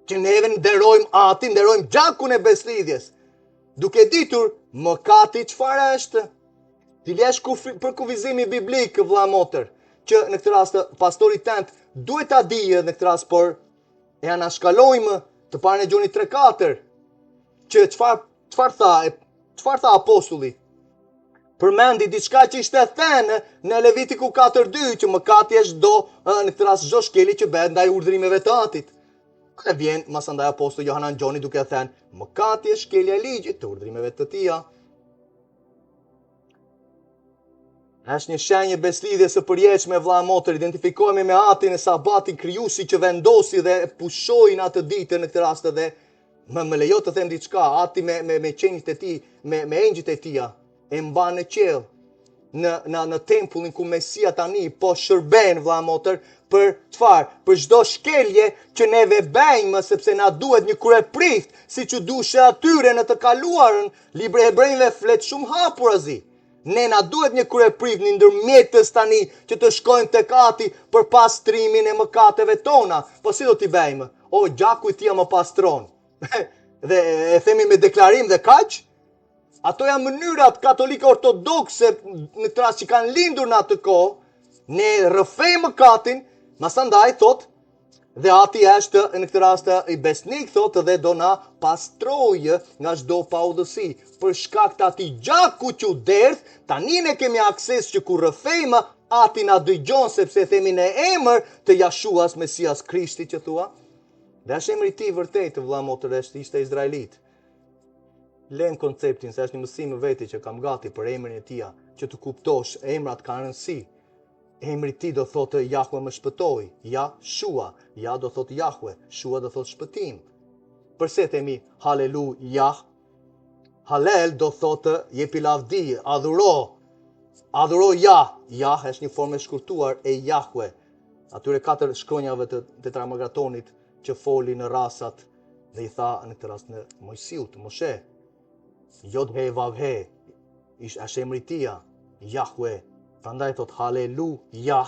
Që neve nderojmë Atin, nderojmë gjakun e beslidhjes. Duke ditur mëkati çfarë është? Ti lesh për kufizimi biblik vëlla motor, që në këtë rast pastori tent duhet ta dijë në këtë rast, por e anashkalojmë të parën e Gjonit 3:4, që çfarë tha apostulli? Përmendi diçka që ishte thënë në Levitiku 4:2, që mëkati është në këtë rast çdo shkelje që bëhet ndaj urdhrimeve të Atit. Dhe vjen masandaj apostulli Johanan Gjoni duke thënë, mëkati është shkelja e ligjit të urdhrimeve të tija. Është një shenjë beslidhje së përjetshme vëlla motor, identifikohemi me Atin e Sabatin krijuesi që vendosi dhe pushoi në atë ditë në këtë rast dhe më lejo të them diçka, Ati me qenjtë e tij, me engjëjt e tij e mban në qiell në tempullin ku Mesia tani po shërben vëlla motor për çfarë? Për çdo shkelje që neve bëjmë, sepse na duhet një kurreprift, siç u dushte atyre në të kaluarën. Libri i Hebrejve flet shumë hapur azi. Ne na duhet një kurreprift në ndërmjetës tani që të shkojmë tek Ati për pastrimin e mëkateve tona. Po si do t'i bëjmë? O, gjaku i tij më pastron. Dhe e themi me deklarim dhe kaq? Ato janë mënyrat katolike ortodokse në të rast që kanë lindur në atë kohë, ne rrëfejmë mëkatin, masandaj thot, dhe Ati është në këtë rast i besnik thot dhe do na pastrojë nga çdo paudhësi. Për shkak të atij gjaku që u derdh, tani ne kemi akses që kur rrëfejmë, Ati na dëgjon sepse themi në emër të Jashuas Mesias Krishti që thua. Dhe është emri i tij vërtet vëlla motor, ishte izraelit. Lëm konceptin se është një mësim veti që kam gati për emrin e tij, që të kuptosh emrat kanë rëndësi. Emri i tij do thotë Jahwe më shpëtoi, Shua, do thotë Jahwe, Shua do thotë shpëtim. Përse themi haleluja? Halel do thotë jepi lavdi, adhuro Jah është një formë e shkurtuar e Jahwe. Atyre 4 shkronjave të Tetragrammatonit që foli në rasat dhe i tha në këtë rast në Mojsiut, Moshe. Jodhe vavhe, është emri i tij, Jahwe. Prandaj thot haleluja,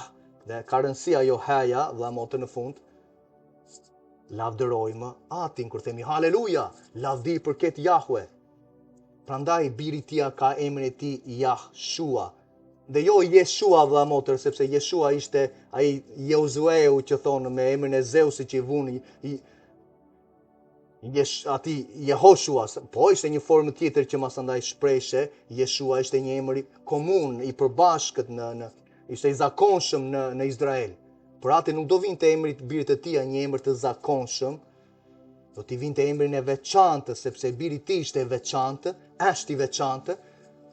dhe ka rëndësi ajo heja, vëlla motor në fund. Lavdërojmë Atin kur themi haleluja, lavdi përket Jahwe. Prandaj biri i tij ka emrin e tij Jahshua. Dhe jo Jeshua vëlla motor, sepse Jeshua ishte ai Jozueu që thonë me emrin e Zeusit që i vuni ati Jehoshua, po ishte një formë tjetër që masandaj shpreshe, Jeshua ishte një emër komun, i përbashkët ishte i zakonshëm në Izrael. Por Ati nuk do vinte emri të birit të tij një emër të zakonshëm, do t'i vinte emrin e veçantë, sepse biri i tij ishte veçantë, është i veçantë,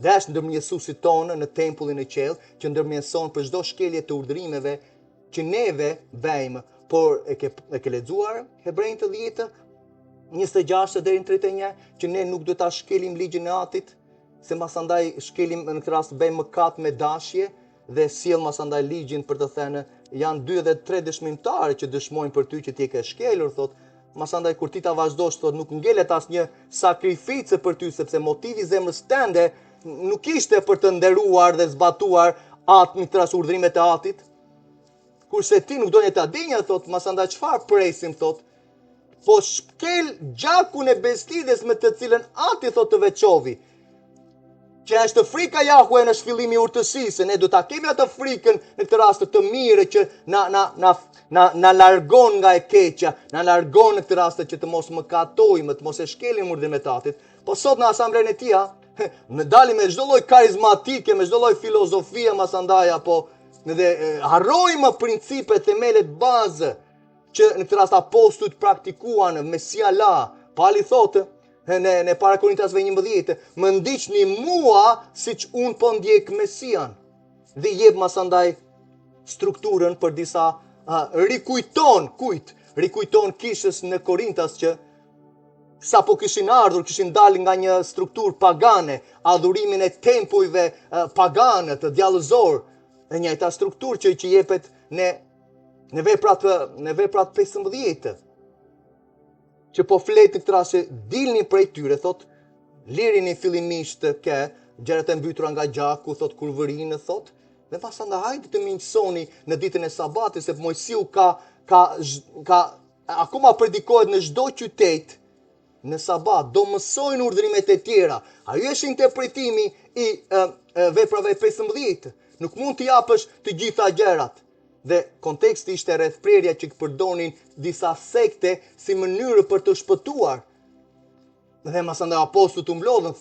dhe është ndërmjetësuesi tonë në tempullin e qiell, që ndërmjetëson për çdo shkelje të urdhrimeve që neve bëjmë. Por e ke lexuar Hebrejnë të 10, 26 deri në 31, që ne nuk duhet ta shkelim ligjin e Atit, se masandaj shkelim në këtë rast bëjmë mëkat me dashje dhe sjell masandaj ligjin për të thënë janë 2 dhe 3 dëshmimtarë që dëshmojnë për ty që ti e ke shkelur, thot. Masandaj kur ti ta vazhdosh, thot, nuk ngelet asnjë sakrificë për ty, sepse motivi i zemrës tënde nuk ishte për të nderuar dhe zbatuar atë në këtë rast urdhrimet e Atit. Kurse ti nuk donje ta dinja, thot, masandaj çfarë presim, thot. Po shkel gjakun e beslidhjes me të cilën Ati thot të veçovi, që është frika Jahwe në shfillimi i urtësisë. Ne do ta kemi atë frikën në këtë rast të mirë që na largon nga e keqja, na largon në këtë rast që të mos mëkatojmë, të mos e shkelim urdhrimet e Atit. Po sot në asamblenë e tij, në dalim me çdo lloj karizmatike, me çdo lloj filozofie masandaj, apo dhe harrojmë principet, themelet bazë që në këtë rast apostujt praktikuan, Mesia la. Pali thotë në para Korintasve 11, më ndiqni mua siç unë po ndjek Mesian. Dhe jep masandaj strukturën për disa rikujton kishës në Korintas që sa po kishin ardhur, kishin dalë nga një strukturë pagane, adhurimin e tempujve pagane të djallëzor, e njëjta strukturë që jepet në veprat 15, që po flet në këtë rast se dilni prej tyre, thot, lirini fillimisht ke gjërat e mbytura nga gjaku, thot, kurvërinë, thot, dhe pasandaj hajde të minqsoni në ditën e sabatit, se Mojsiu ka akoma predikohet në çdo qytet në sabat, do mësojnë urdhrimet e tjera. Ajo është interpretimi i veprave 15. Nuk mund t'i japësh të gjitha gjërat. Dhe konteksti ishte rreth prerja që përdonin disa sekte si mënyrë për të shpëtuar. Dhe masandaj apostujt u mblodhën.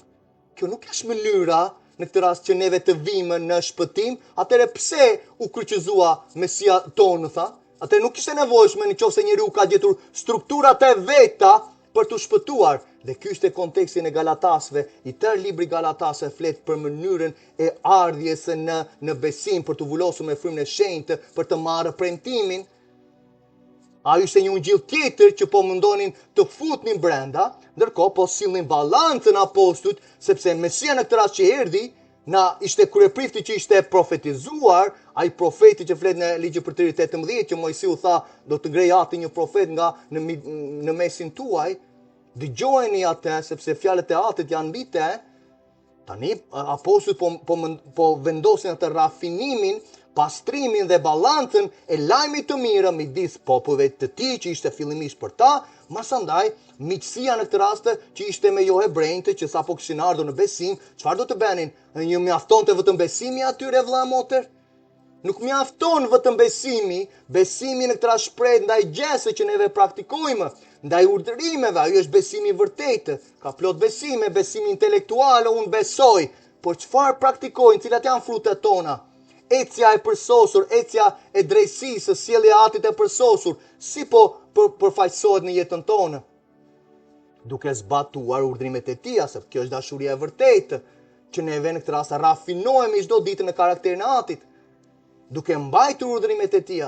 Kjo nuk është mënyra në këtë rast që neve të vimë në shpëtim, atëre pse u kryqëzua Mesia tonë, tha? Atëre nuk ishte nevojshme nëse njeriu ka gjetur strukturat e veta për të shpëtuar. Dhe ky ishte konteksti në Galatasve. I tërë libri Galatasve flet për mënyrën e ardhjes në besim, për të vullosur me frymën e shenjtë, për të marrë premtimin. A ishte një ungjill tjetër që po mundonin të futnin brenda, ndërkohë po sillnin balancën apostujt, sepse Mesia në këtë rast që erdhi, ishte kryeprifti që ishte profetizuar, ai profeti që flet në Ligjin për 18, që Mojsiu tha, do të ngrej ati një profet nga në mesin tuaj. Dëgjojeni atë, sepse fjalët e atit janë mbi te. Tani apostujt po vendosin atë rafinimin, pastrimin dhe balancën e lajmit të mirë midis popujve të tij që ishte fillimisht për ta, masandaj miqësia në këtë rast që ishte me jo hebrejtë që sapo kishin ardhur në besim, çfarë do të bënin? Një mjaftonte vetëm besimi atyre vëlla motër? Nuk mjafton vetëm besimi në këtë rast shpreh ndaj gjëse që neve praktikojmë, ndaj urdhërimeve, ajo është besimi i vërtetë. Ka plot besime, besimi intelektual, unë besoj, por çfarë praktikojnë, cilat janë frutet tona? Ecja e përsosur, ecja e drejtësisë, sjellja e atit e përsosur, si po përfaqësohet në jetën tonë? Duke zbatuar urdhrimet e tij, sepse kjo është dashuria e vërtetë, që neve në këtë rast rafinohemi çdo ditë në karakterin e atit, duke mbajtur urdhrimet e tij,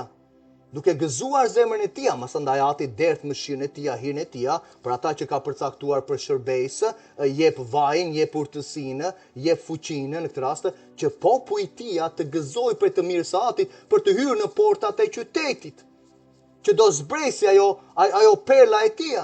duke gëzuar zemrën e tij, masandaj ati derdh mëshirën e tij, hirin e tij, për ata që ka përcaktuar për shërbes, jep vajin, jep urtësinë, jep fuqinë në këtë rast, që populli i tij të gëzojë për të mirë së atit, për të hyrë në portat e qytetit, që do zbresi ajo perla e tij.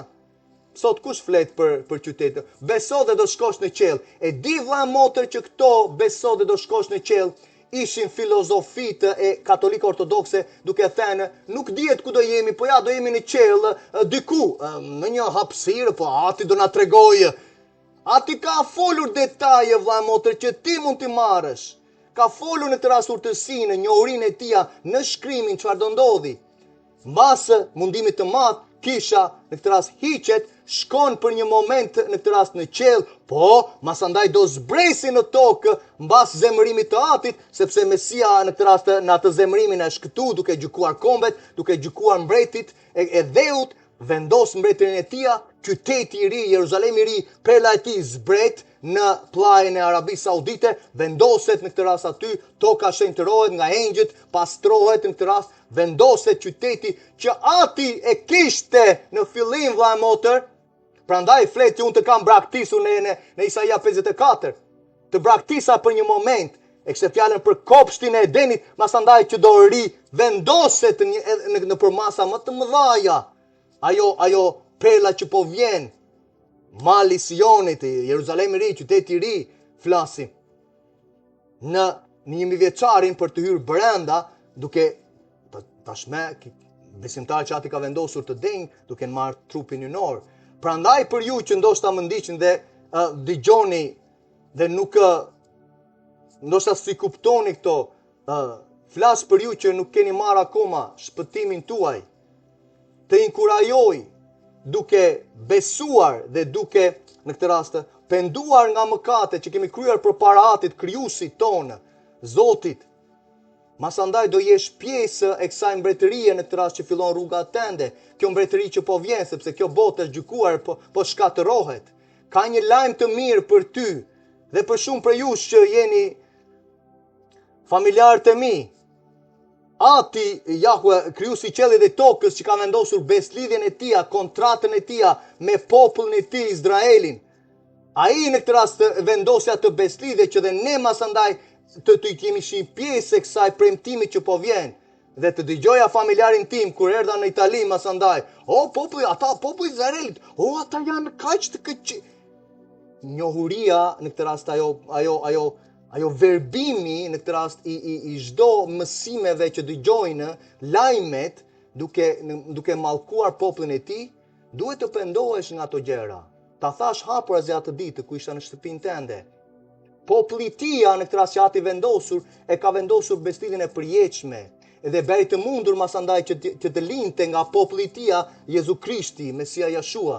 Sot kush flet për qytetin? Beso dhe do shkosh në qell. E di vëlla motër që këto beso dhe do shkosh në qell ishin filozofitë e katolike ortodokse, duke thënë, nuk dihet ku do jemi, po ja do jemi në qell diku, në një hapësirë, po ati do na tregojë. Ati ka folur detaje vëlla motër që ti mund t'i marrësh. Ka folur në të rast urtësinë, njohurinë e tij në shkrimin çfarë do ndodhi. Mbas mundimit të madh, kisha në këtë rast hiqet, shkon për një moment në këtë rast në qell, po masandaj do zbresi në tokë mbas zemërimit të atit, sepse Mesia në këtë rast në atë zemërimin e shkëtu, duke gjykuar kombet, duke gjykuar mbretit e dheut, vendos mbretërin e tij, qyteti i ri, Jeruzalemi i ri, perla e tij zbret në pllajën e Arabisë Saudite, vendoset në këtë rast aty, toka shenjtërohet nga engjëjt, pastrohet në këtë rast, vendoset qyteti që ati e kishte në fillim vëlla motër. Prandaj flet që unë të kam braktisur në Isaia 54, të braktisa për një moment, e kështë fjalën për kopshtin e Edenit, masandaj që do vendoset në përmasa më të mëdhaja, ajo perla që po vjen, mali Sionit, Jeruzalemi i ri, qyteti i ri, flasim, në një mijëvjeçarin për të hyrë brenda, duke tashme besimtar që ati ka vendosur të denjë, duke në marrë trupin ynor. Prandaj për ju që ndoshta më ndiqni dhe dëgjoni dhe nuk ndoshta si kuptoni këto, flas për ju që nuk keni marrë akoma shpëtimin tuaj. Të inkurajoj duke besuar dhe duke në këtë rast penduar nga mëkatet që kemi kryer përpara atit krijuesit tonë, Zotit. Masandaj do jesh pjesë e kësaj mbretërie në këtë rast që fillon rruga tënde, kjo mbretëri që po vjen, sepse kjo botë është gjykuar, po shkatërohet. Ka një lajm të mirë për ty dhe për shumë për ju që jeni familjarët e mi. Ati, Jahue, krijuesi i qiellit dhe tokës, që ka vendosur beslidhjen e tia, kontratën e tia me popullin e tij Izraelin. Ai në këtë rast vendosi atë beslidhje që dhe ne masandaj të kemi shi pjesë e kësaj premtimi që po vjen. Dhe të dëgjoja familjarin tim kur erdha në Itali masandaj, populli i Izraelit, ata janë kaq të këqij. Njohuria në këtë rast ajo verbimi në këtë rast i çdo mësimeve që dëgjojnë lajmet duke mallkuar popullin e tij, duhet të pendohesh nga ato gjëra. Ta thash hapur azi atë ditë ku isha në shtëpinë tënde. Populli i tij në këtë rast që ati vendosur e ka vendosur beslidhjen e përjetshme. Dhe bëri të mundur masandaj që të linte nga populli i tij Jezu Krishti, Mesia Jashua,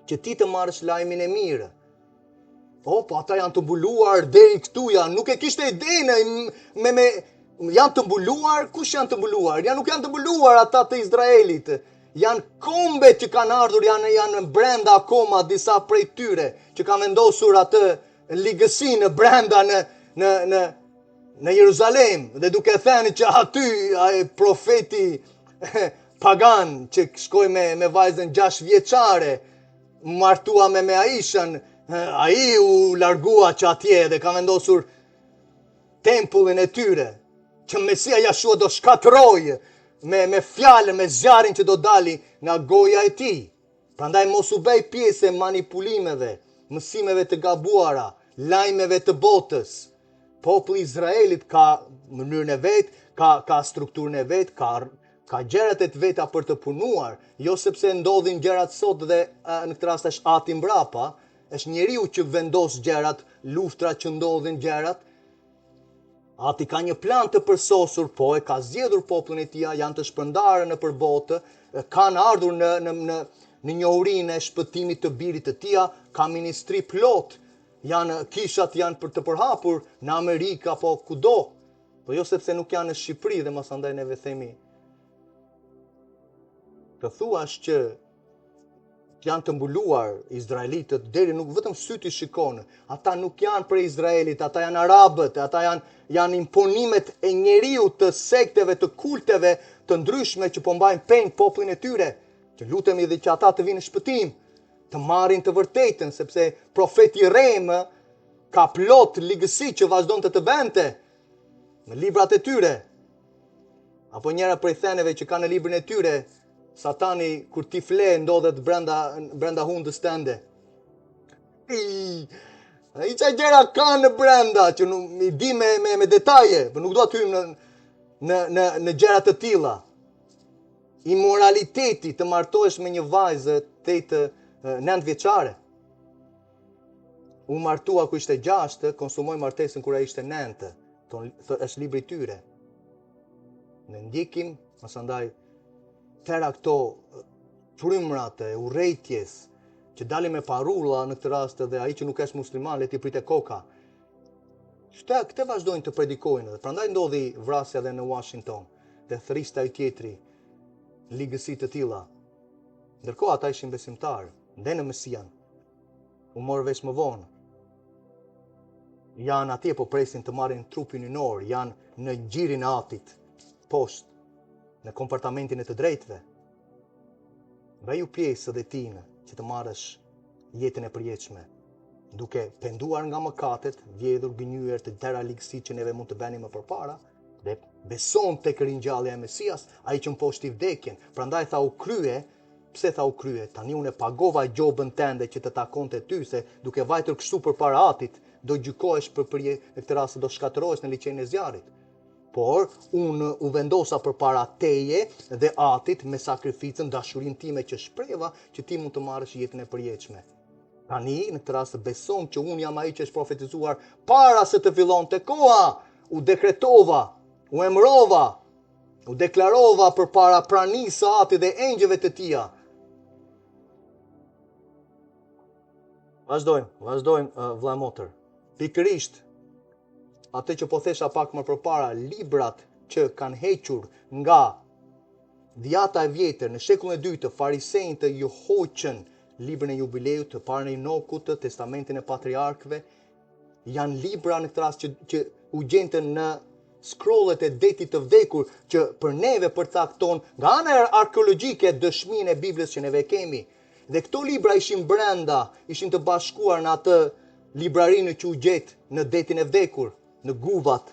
që ti të marrësh lajmin e mirë. Po ata janë të mbuluar deri këtu janë, nuk e kishte idenë janë të mbuluar, kush janë të mbuluar? Nuk janë të mbuluar ata të Izraelit. Janë kombet që kanë ardhur, janë brenda akoma disa prej tyre që kanë vendosur atë ligësinë brenda në Jeruzalem, dhe duke thënë që aty profeti pagan që shkoi me vajzën 6 vjeçare, martua me Aishën, ai u largua që atje dhe ka vendosur tempullin e tyre, që Mesia Jashua do shkatërrojë me fjalën, me zjarrin që do dali nga goja e tij. Prandaj mos u bëj pjesë e manipulimeve, mësimeve të gabuara, lajmeve të botës. Populli i Izraelit ka mënyrën e vet, ka strukturën e vet, ka gjërat e veta për të punuar, jo sepse ndodhin gjërat sot dhe në këtë rast është ati mbrapa, është njeriu që vendos gjërat, luftra që ndodhin gjërat. Ati ka një plan të përsosur, po e ka zgjedhur popullin e tij, janë të shpërndarë nëpër botë, kanë ardhur në njohurinë e shpëtimit të birit të tij, ka ministri plot, kishat janë për të përhapur në Amerikë apo kudo, po jo sepse nuk janë në Shqipëri dhe masandaj neve themi. Të thuash që janë të mbuluar izraelitët, deri nuk vetëm syti shikon, ata nuk janë për Izraelit, ata janë arabët, ata janë imponimet e njeriu të sekteve, të kulteve të ndryshme që po mbajnë peng popullin e tyre, që lutemi dhe që ata të vinë në shpëtim, të marrin të vërtetën, sepse profeti Rem ka plot ligësi që vazhdon të bente në librat e tyre, apo njëra prej theneve që ka në librin e tyre, Satani kur ti fle ndodhet brenda hundës tënde. I çaj gjëra kanë brenda që nuk i di me detaje, por nuk dua të hym në gjëra të tilla. Immoraliteti të martohesh me një vajzë 9 vjeçare. U martua kur ishte 6, konsumoi martesën kur ai ishte 9. Është libri i tyre. Ne ndjekim, masandaj tëra këto frymrat e urrejtjes që dalin me parulla në këtë rast dhe ai që nuk është musliman le t'i pritet koka. Këtë vazhdojnë të predikojnë dhe prandaj ndodhi vrasja edhe në Washington dhe thërista i tjetri ligësi të tilla. Ndërkohë ata ishin besimtarë, në Mesian. U morë vesh më vonë. Janë atje po presin të marrin trupin ynor, janë në gjirin e atit, poshtë, në kompartamentin e të drejtëve. Bëju pjesë dhe tinë që të marrësh jetën e përjetshme, duke penduar nga mëkatet, vjedhur gënjyer të tëra ligësi që neve mund të bënim më përpara, dhe beson tek ringjallja e Mesias, ai që mposhti vdekjen. Prandaj tha u krye. Pse tha u krye? Tani unë pagova gjobën tënde që të takonte ty, se duke vajtur kështu përpara atit, do gjykohesh në këtë rast do shkatërohesh në liçenin e zjarrit. Por unë u vendosa përpara teje dhe atit me sakrificën, dashurinë time që shpreva që ti mund të marrësh jetën e përjetshme. Tani në këtë rast besom që unë jam ai që është profetizuar para se të fillonte koha. U dekretova, u emrova, u deklarova përpara pranisë së atit dhe engjëve të tij. Vazhdojmë vëlla motër. Pikërisht atë që po thesha pak më përpara, librat që kanë hequr nga dhjata e vjetër në shekullin e dytë, farisejnë të ju hoqën librin e jubileut, të parën e Inokut, testamentin e patriarkëve, janë libra në këtë rast që u gjentën në scrollet e detit të vdekur që për neve përcakton nga ana arkeologjike dëshminë e Biblës që neve kemi. Dhe këto libra ishin brenda, ishin të bashkuar në atë librarinë që u gjet në detin e vdekur, në Guvat,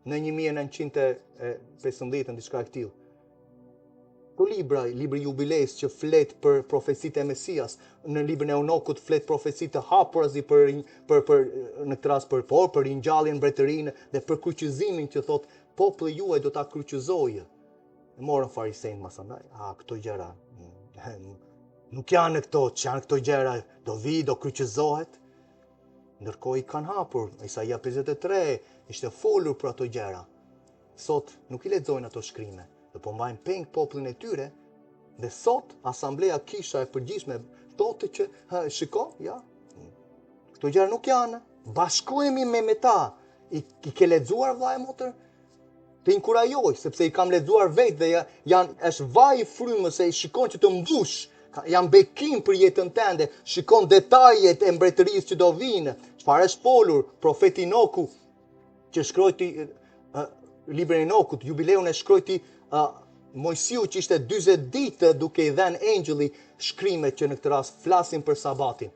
në 1915 diçka e tillë. Këto libri jubiles që flet për profecitë e Mesias, në librin e Enokut flet profecitë të hapurazi për në këtë rast për ringjalljen, mbretërinë dhe për kryqëzimin që thot populli juaj do ta kryqëzojë. E morën farisejnë masandaj, këto gjëra nuk janë këto, që janë këto gjëra, do vi, do kryqëzohet. Ndërkohë i kanë hapur, Isaia 53 ishte folur për ato gjëra. Sot nuk i lexojnë ato shkrime, dhe po mbajnë peng popullin e tyre, dhe sot Asambleja Kisha e Përgjithshme thotë që shiko, ja, këto gjëra nuk janë, bashkohemi me ta. I ke lexuar vllai motër? Të inkurajoj, sepse i kam lexuar vetë dhe është vaj i frymës se i shikon që të mbush, janë bekim për jetën tënde, shikon detajet e mbretërisë që do vinë, çfarë është folur profeti Enoku, që shkrojti librin e Enokut, jubileun e shkrojti Mojsiu që ishte 40 ditë duke i dhënë engjëlli shkrimet që në këtë rast flasin për sabatin.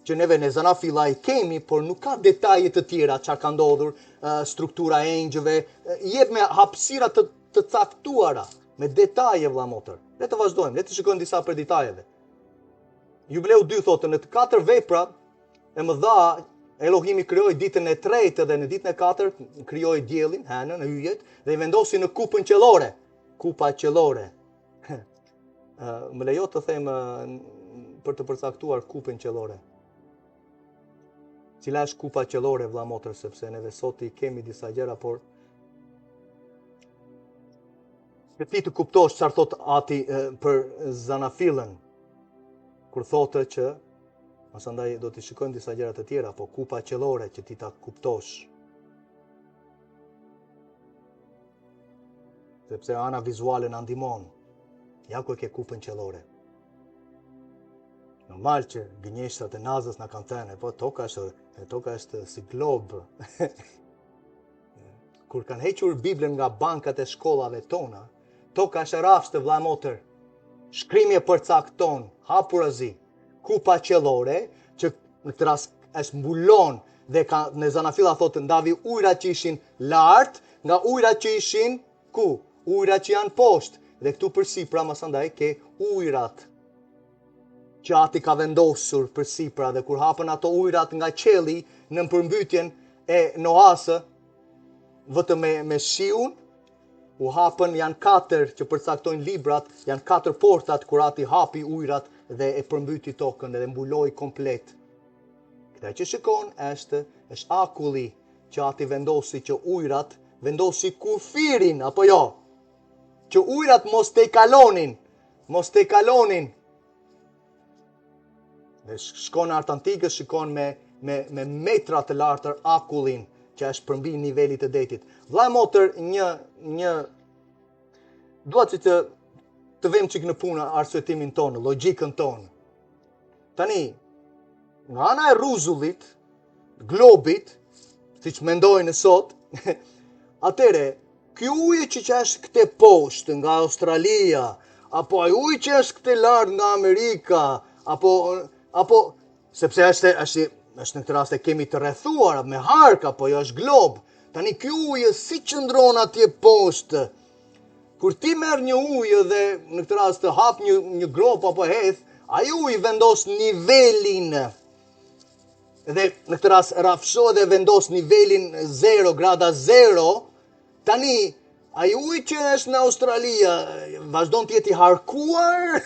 Që neve në Zanafilla i kemi, por nuk ka detaje të tjera çfarë ka ndodhur, struktura e engjëve, jep me hapësira të caktuara, me detaje vëlla motër. Le të vazhdojmë, le të shikojmë disa për detajeve. Jubileu 2 thotë në të 4 vepra e mëdha Elohimi krijoi ditën e 3 dhe në ditën e 4 krijoi diellin, hënën, hyjet dhe i vendosi në kupën qellore. Kupa qellore. Më lejo të them për të përcaktuar kupën qellore. Cila është kupa qellore vëlla motër, sepse neve sot i kemi disa gjëra, por që ti të kuptosh çfarë thot Ati për Zanafillën, kur thotë që masandaj do të shikojmë disa gjëra të tjera, po kupa qellore që ti ta kuptosh. Sepse ana vizuale na ndihmon. Ja ku e ke kupën qellore. Normal që gënjeshtrat e nazës na kanë thënë, po toka është si glob. Kur kanë hequr Biblën nga bankat e shkollave tona, toka është rafshë vëlla motër. Shkrimi e përcakton, hapurazi, kupa qellore, që në këtë rast është mbulon dhe në Zanafilla thotë ndavi ujërat që ishin lart nga ujërat që ishin ku? Ujërat që janë poshtë. Dhe këtu përsipra masandaj ke ujërat që Ati ka vendosur përsipra, dhe kur hapën ato ujërat nga qelli në përmbytjen e Noasë, vetëm me shiun, u hapën, janë 4 që përcaktojnë librat, janë 4 portat kur Ati hapi ujërat dhe e përmbyti tokën dhe mbuloi komplet. Këta që shikon është akulli që Ati vendosi që ujërat, vendosi kufirin, apo jo? Që ujërat mos te kalonin. Dhe shkon në Art Antikës, shikon me metra të lartër akullin që është përmbi nivelit të detit. Vllai motër, dua që të vëmë çik në punë arsyetimin tonë, logjikën tonë. Tani, nga ana e rruzullit, globit, siç mendojnë sot, atëre, ky ujë që është këte poshtë nga Australia, apo ai ujë që është këte lart nga Amerika, apo sepse është në këtë rast e kemi të rrethuar me hark, apo jo është glob. Tani ky ujë si qëndron atje poshtë. Kur ti merr një ujë dhe në këtë rast të hap një grop apo hedh, ai ujë vendos nivelin. Dhe në këtë rast rafshohet dhe vendos nivelin 0, grada 0. Tani, ai ujë që është në Australia, vazhdon të jetë i harkuar,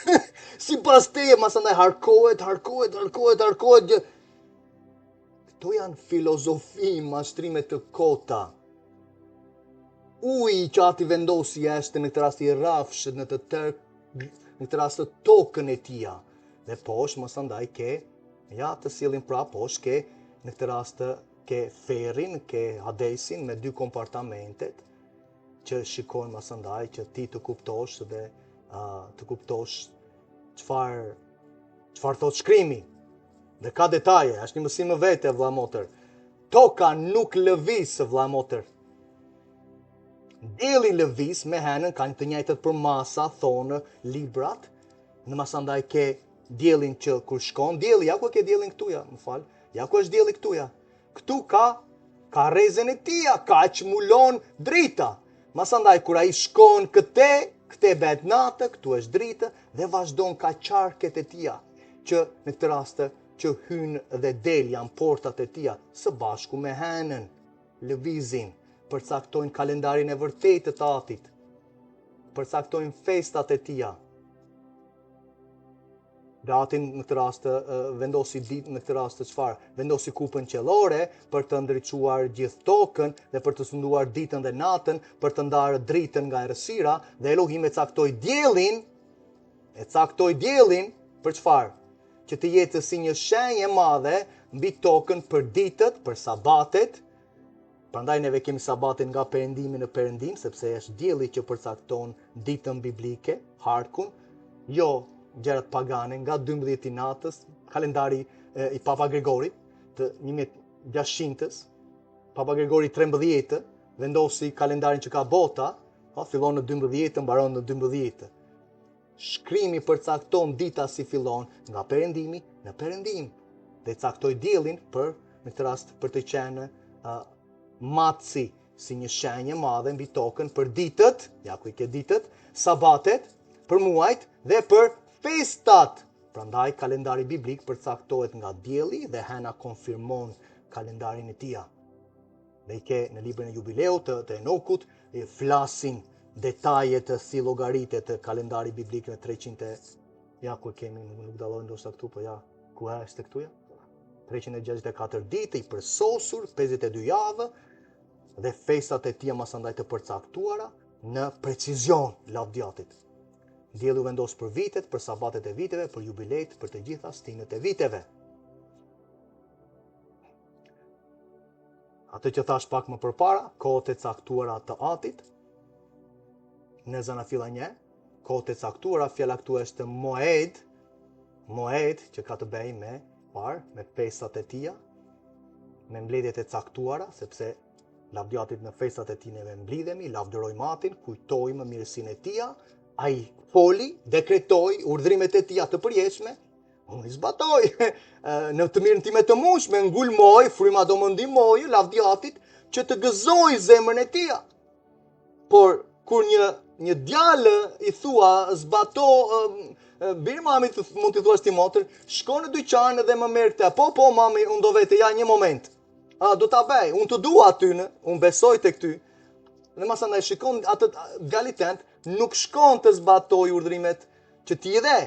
si pas teje, masandaj harkohet. Këto janë filozofi, mashtrime të kota. Uji që Ati vendosi është në këtë rast i rafshët, në këtë rast të tokën e tia. Dhe poshtë, masandaj të sillin pra poshtë ke, në këtë rast ke ferrin, ke hadesin me 2 kompartamentet, që shikojnë masandaj që ti të kuptosh dhe të kuptosh çfarë thot shkrimi. Dhe ka detaje, është një mësim vete vëlla motër. Toka nuk lëviz vëlla motër. Dielli lëviz me henën, kanë të njëjtët për masa, thonë librat, në masandaj ke diellin që kur shkon, dielli, ja ku ke diellin këtuja, më fal, ja ku është dielli këtuja. Këtu ka rrezën e tia, ka që mulon drita. Masandaj kur ai shkon këte bet natë, këtu është dritë, dhe vazhdon ka qarket e tia, që në këtë rastë që hynë dhe del janë portat e tia, së bashku me henën, lëvizin, përcaktojnë kalendarin e vërtetë të atit, përcaktojnë festat e tia. Dhe atin në këtë rastë vendosi ditë në këtë rastë çfarë? Vendosi kupën qellore për të ndriçuar gjithë tokën dhe për të sunduar ditën dhe natën, për të ndarë dritën nga errësira, dhe Elohim e caktoi diellin për çfarë? Që të jetë si një shenjë e madhe mbi tokën për ditët, për sabatet. Prandaj neve kemi sabatin nga perëndimi në perëndim, sepse është dielli që përcakton ditën biblike, harkun, jo gjërat pagane, nga 12 i natës, kalendari i Papa Gregorit të 1600-ës, Papa Gregori 13 vendosi kalendarin që ka bota, fillon në 12, mbaron në 12. Shkrimi përcakton dita si fillon nga perëndimi në perëndim, dhe caktoi diellin për në këtë rast për të qenë matësi si një shenjë madhe mbi tokën për ditët, ja ku i ke ditët, sabatet, për muajt dhe për festat. Prandaj kalendari biblik përcaktohet nga dielli dhe hena konfirmon kalendarin e tia. Dhe i ke në librin e jubileut të Enokut, flasin detajet si llogaritë të kalendari biblik në 300, ja ku kemi, nuk dallojnë ndoshta këtu, po ja, ku është këtu ja? 364 ditë i përsosur, 52 javë, dhe festat e tia masandaj të përcaktuara në precizion lavdjatit. Dielli u vendos për vitet, për sabatet e viteve, për jubilejt, për të gjitha stinët e viteve. Atë që thash pak më përpara, kohët e caktuara të atit, në zanafilla 1, kohët e caktuara, fjala këtu është moed, që ka të bëjë me festat e tia, me mbledhjet e caktuara, sepse lavdjatit në festat e tij neve mblidhemi, lavdërojmë atin, kujtojmë mirësinë e tia, ai foli, dekretoi urdhrimet e tia të përjetshme, unë i zbatoj, në të mirën time të mundshme, ngulmoj, fryma do më ndihmoj lavdjatit që të gëzoj zemrën e tia. Por kur një djalë i thua zbato, biri mami mund t'i thuash ti motër, shko në dyqan dhe më merr këtë. Po mami, unë do vete, ja një moment. Do ta bëj, unë të dua aty, unë besoj tek ty. Dhe masandaj shikon atë djalit tent, nuk shkon të zbatoj urdhrimet që ti dhe.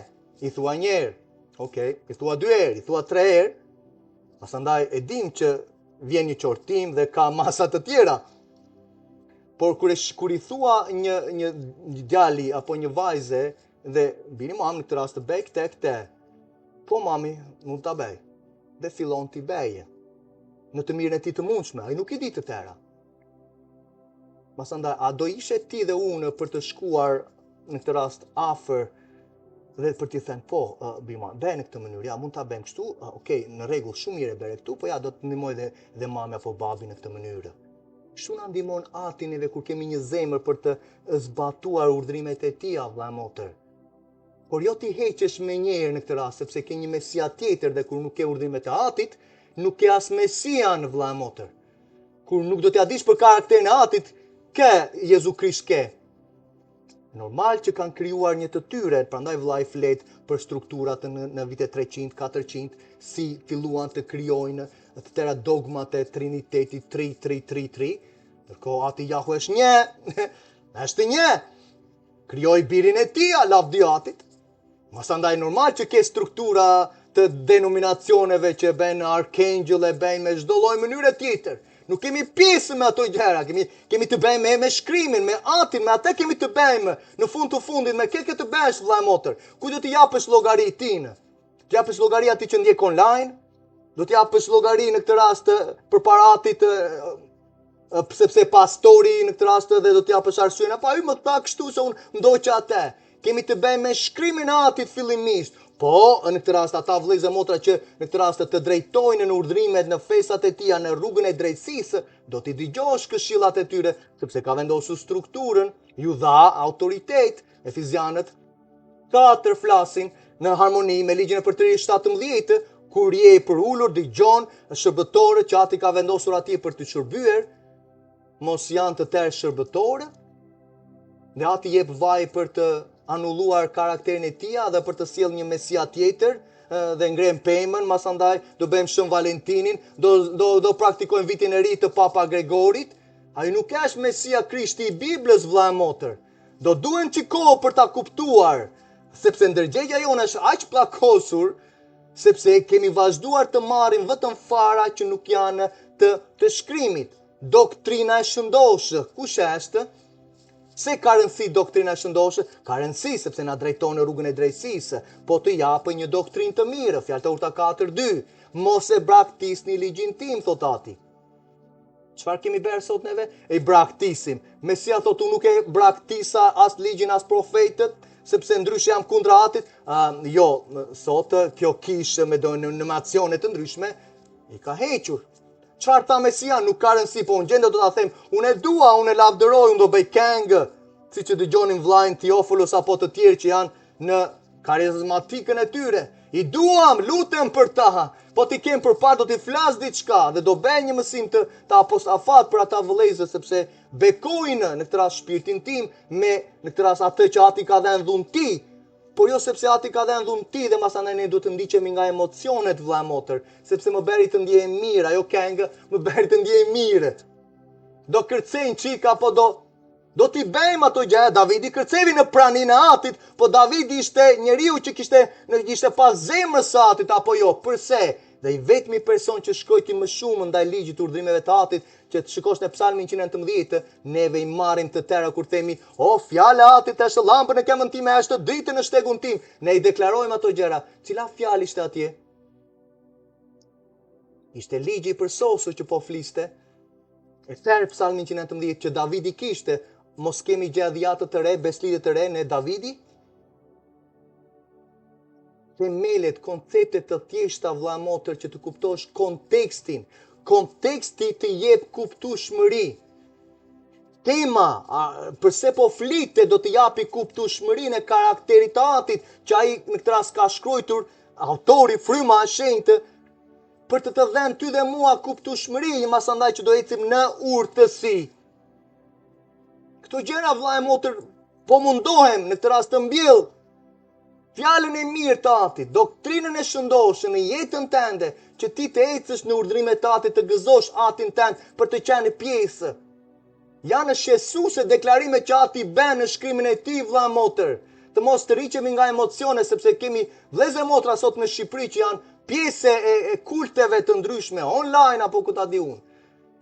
I thua një herë, okay, i thua 2 herë, i thua 3 herë. Masandaj e dim që vjen një qortim dhe ka masa të tjera. Por kur i thua një djali apo një vajze dhe bini mami në këtë rast të bëj këte, po mami, nuk ta bëj. Dhe fillon t'i bëje. Në të mirën e ti të mundshme, ai nuk i di të tëra. Masandaj, a do ishe ti dhe unë për të shkuar në këtë rast afër dhe për t'i thënë, po, bima, bëj në këtë mënyrë, ja, mund ta bëjmë kështu, okay, në rregull, shumë mirë e bëre këtu, po ja, do të ndihmoj dhe mami apo babi në këtë mënyrë. Kështu na ndihmon atin edhe kur kemi një zemër për të zbatuar urdhrimet e tij, vëlla motër. Por jo ti heqesh me njëherë në këtë rast, sepse ke një mesia tjetër dhe kur nuk ke urdhrimet e atit, nuk ke as mesian, vëlla motër. Kur nuk do t'ja dish për karakterin e atit, ke Jezu Krisht ke. Normal që kanë krijuar një të tyre, prandaj vëllai flet për strukturat në vitet 300, 400, si filluan të krijojnë të tëra dogmat e Trinitetit 3. Ndërkohë ati Jahu është një, është një. Krijoi birin e tij, lavdjatit. Masandaj normal që ke struktura të denominacioneve që bën arkangjëll e bën me çdo lloj mënyre tjetër. Nuk kemi pjesë me ato gjëra, kemi të bëjmë me shkrimin, me atin, me atë kemi të bëjmë. Në fund të fundit me ke të bësh vëllai motër. Ku do të japësh llogari tinë? Të japësh llogari atij që ndjek online? Do të japësh llogari në këtë rast përpara atit sepse pastori në këtë rast dhe do të japësh arsyeën apo ai më tha kështu se unë ndoqa atë. Kemi të bëjmë me shkrimin e atit fillimisht, Po, në këtë rast ata vëllezër motra që në këtë rast të drejtojnë në urdhrimet, në festat e tija, në rrugën e drejtësisë, do t'i dëgjosh këshillat e tyre, sepse ka vendosur strukturën, ju dha autoritet. Efezianët 4 flasin në harmoni me ligjin e Përtërisë 17, kur je i përulur dëgjon shërbëtorët që ati ka vendosur atje për të shërbyer, mos janë të tërë shërbëtorë, dhe ati jep vaj për të anulluar karakterin e tia dhe për të sjellë një mesia tjetër dhe ngrem pemën, masandaj do bëjmë Shën Valentinin, do praktikojmë vitin e ri të Papa Gregorit. Ai nuk është mesia Krishti i Biblës, vëlla e motër. Do duhem që kohë për ta kuptuar, sepse ndërgjegja jonë është aq plakosur, sepse kemi vazhduar të marrim vetëm fara që nuk janë të shkrimit. Doktrina e shëndoshë, kush është? Se ka rëndësi doktrina shëndoshë? Ka rëndësi sepse na drejton në rrugën e drejtësisë, po të japë një doktrinë të mirë, Fjalët e Urta 4:2. Mos e braktisni ligjin tim, thot ati. Çfarë kemi bërë sot neve? E braktisim. Mesia thot, unë nuk e braktisa as ligjin as profetët, sepse ndryshe jam kundra atit. Jo, sot kjo kishë me denominacione të ndryshme i ka hequr. Çfarë tha Mesia? Nuk ka rëndësi, po unë gjendë do ta them, unë e dua, unë e lavdëroj, unë do bëj këngë, siç e dëgjonin vllajin Teofilus apo të tjerë që janë në karizmatikën e tyre. I duam, lutem për ta, po ti kem përpara do t'i flas diçka dhe do bëj një mësim të apostafat për ata vëllezër, sepse bekojnë në këtë rast shpirtin tim me në këtë rast atë që ati ka dhënë dhunë ti. Por jo sepse ati ka dhënë dhunë ti dhe masandaj ne duhet të ndiqemi nga emocionet, vëlla motër, sepse më bëri të ndjej mirë, ajo këngë më bëri të ndjej mirë. Do kërcejnë çika, po do t'i bëjmë ato gjë. Davidi kërcevi në praninë e atit, po Davidi ishte njeriu që kishte pas zemrës së atit, apo jo? Përse? Dhe i vetmi person që shkoi ti më shumë ndaj ligjit të urdhrimeve të atit, që të shikosh në Psalmin 119, neve i marrim të tëra kur themi, o fjala e atit është llampën e kemën time, është dritën në shtegun tim. Ne i deklarojmë ato gjëra. Cila fjalë ishte atje? Ishte ligji i përsosur që po fliste. E therë Psalmin 119 që Davidi kishte, mos kemi gjë dhjatë të re, beslidhe të re në Davidi? Themelet, konceptet të thjeshta, vëlla motër, që të kuptosh kontekstin. Konteksti të jep kuptueshmëri. Tema, përse po flite, do të japi kuptueshmërinë e karakterit të atit, që ai në këtë rast ka shkruar autori, fryma e shenjtë, për të dhënë ty dhe mua kuptueshmëri, masandaj që do ecim në urtësi. Këto gjëra, vëlla e motër, po mundohem në këtë rast të mbjell fjalën e mirë të atit, doktrinën e shëndoshë në jetën tënde, që ti të ecësh në urdhrimet të atit, të gëzosh atin tënd për të qenë pjesë. Janë shqetësuese deklarimet që ati bën në shkrimin e tij, vëlla motër. Të mos të rriqemi nga emocione, sepse kemi vëllezër motra sot në Shqipëri që janë pjesë e kulteve të ndryshme, online apo ku ta di unë,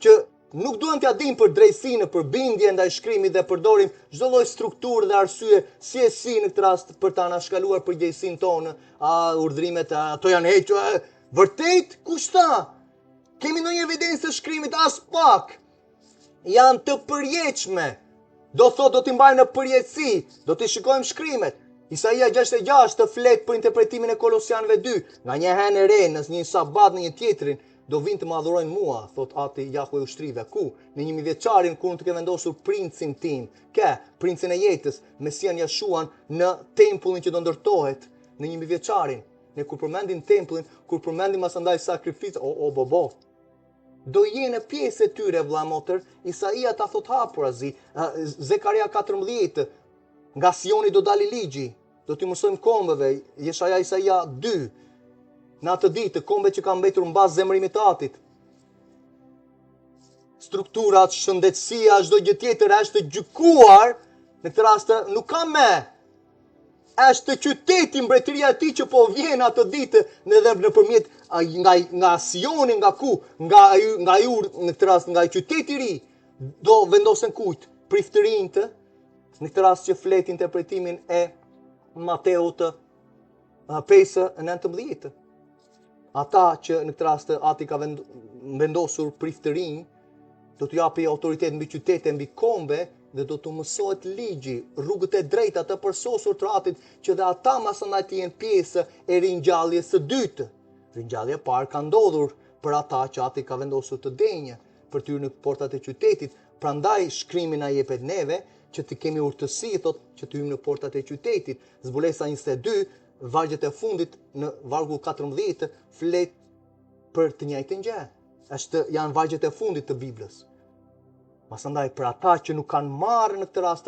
që nuk duhen t'ja dim për drejtsinë, për bindje ndaj shkrimit dhe përdorim çdo lloj strukturë dhe arsye si në këtë rast për ta anashkaluar përgjegjësinë tonë, urdhrimet ato janë hequr. Vërtet, kush tha? Kemi ndonjë evidencë të shkrimit? As pak. Janë të përjetshme. Do thotë do t'i mbajmë në përjetësi, do t'i shikojmë shkrimet. Isaia 66 të flet për interpretimin e Kolosianëve 2, nga një herë e re, në një sabat në një tjetrin, do vinë të më adhurojnë mua, thot ati Jahve ushtrive. Ku? Në 1000 vjeçarin, kur në të ke vendosur princin tim, princin e jetës, Mesian Jashuan, në tempullin që do ndërtohet, në 1000 vjeçarin. Ne kur përmendim tempullin, kur përmendim asandaj sakrificë, do jenë pjesë e tyre, vëlla motër. Isaia ta thot hapurazi, Zekaria 14, nga Sioni do dali ligji, do t'i mësojmë kombëve, Jeshaja Isaia 2, në atë ditë, kombe që ka mbetur mbas zemërimit të atit. Strukturat, shëndetësia, çdo gjë tjetër është gjykuar, në këtë rast nuk ka me. Është qyteti, mbretëria e tij që po vjen atë ditë nëpërmjet nga Sioni, nga ku, nga ju, në këtë rast nga qyteti i ri, do vendosen kujt? Priftërinjtë, në këtë rast që flet interpretimin e Mateut 5:19. Ata që në këtë rast ati ka vendosur priftërinj, do t'ju japi autoritet mbi qytete, mbi kombe, dhe do të mësohet ligji, rrugët e drejta të përsosur të atit që dhe ata masandaj të jenë pjesë e ringjalljes së dytë. Ringjallja e parë ka ndodhur për ata që ati ka vendosur të denjë për të hyrë në portat e qytetit, prandaj shkrimi na jepet neve që të kemi urtësi, thot, që të hyjmë në portat e qytetit. Zbulesa 22, vargjet e fundit në vargu 14 flet për të njëjtën gjë. Janë vargjet e fundit të Biblës. Masandaj për ata që nuk kanë marrë në këtë rast,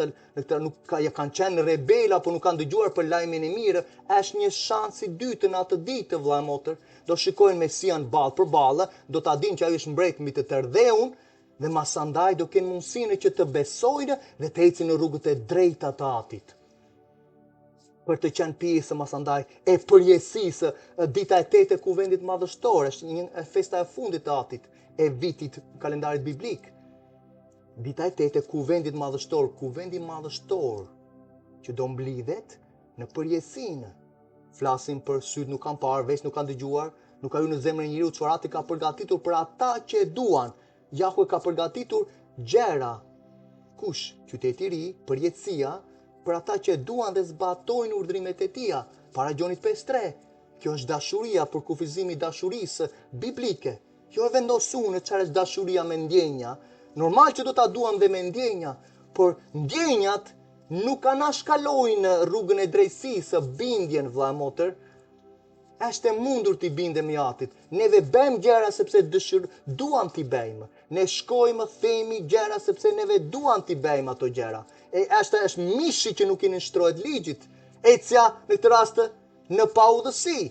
kanë qenë rebela, apo nuk kanë dëgjuar për lajmin e mirë, është një shans i dytë në atë ditë, vëlla motër, do shikojnë Mesian ballë për ballë, do ta dinë që ai është mbret mbi të tërdheun, dhe masandaj do kenë mundësinë që të besojnë dhe të ecin në rrugët e drejta të atit. Për të qenë pjesë masandaj e përjetësisë, dita e 8 e kuvendit madhështor, është një festa e fundit të atit, e vitit kalendarit biblik. Dita e 8 e kuvendi madhështor që do mblidhet në përjetësinë. Flasim për sytë nuk kanë parë, veç nuk kanë dëgjuar, nuk ka hyrë në zemrën e njeriu çfarë Ati ka përgatitur për ata që e duan. Jahue ka përgatitur gjëra. Kush? Qyteti i ri, përjetësia, për ata që e duan dhe zbatojnë urdhrimet e tija. Para Gjonit 5:3. Kjo është dashuria, për kufizimi i dashurisë biblike. Kjo e vendosuar në çfarë është dashuria me ndjenja. Normal që do ta duam dhe me ndjenja, por ndjenjat nuk anashkalojnë rrugën e drejtësisë, bindjen, vëlla motër. Është e mundur t'i bindemi Atit. Neve bëjmë gjëra sepse duam t'i bëjmë. Ne shkojmë, themi gjëra sepse neve duam t'i bëjmë ato gjëra. E është mishi që nuk i nënshtrohet ligjit. Ecja në këtë rast në paudhësi.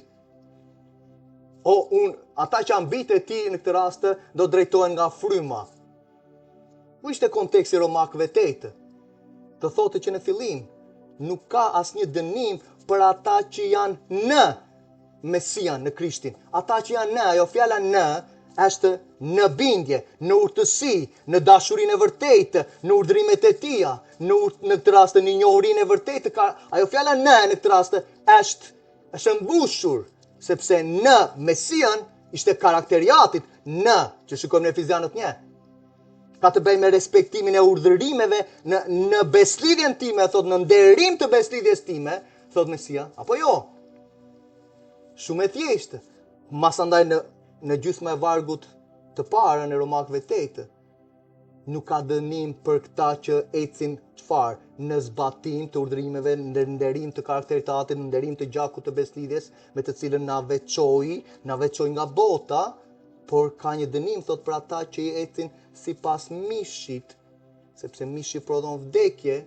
Ata që janë bitë e tij në këtë rast do drejtohen nga fryma. Ku ishte konteksti Romakëve 8? Të thotë që në fillim nuk ka asnjë dënim për ata që janë në Mesian, në Krishtin. Ata që janë në, ajo fjala në është në bindje, në urtësi, në dashurinë e vërtetë, në urdhrimet e tija, në këtë rast në njohurinë e vërtetë. Ajo fjala në këtë rast është mbushur, sepse në Mesian ishte karakteri Atit, në, që shikojmë në Efezianët 1. Ka të bëjë me respektimin e urdhërimeve në beslidhjen time, thot, në nderim të beslidhjes time, thot Mesia, apo jo? Shumë e thjeshtë. Masandaj në gjysma e vargut të parë në Romakëve 8, nuk ka dënim për këta që ecin çfarë? Në zbatim të urdhërimeve, në nderim të karakterit të Atit, në nderim të gjakut të beslidhjes, me të cilën na veçoi nga bota, por ka një dënim, thot, për ata që i ecin sipas mishit, sepse mishi prodhon vdekje.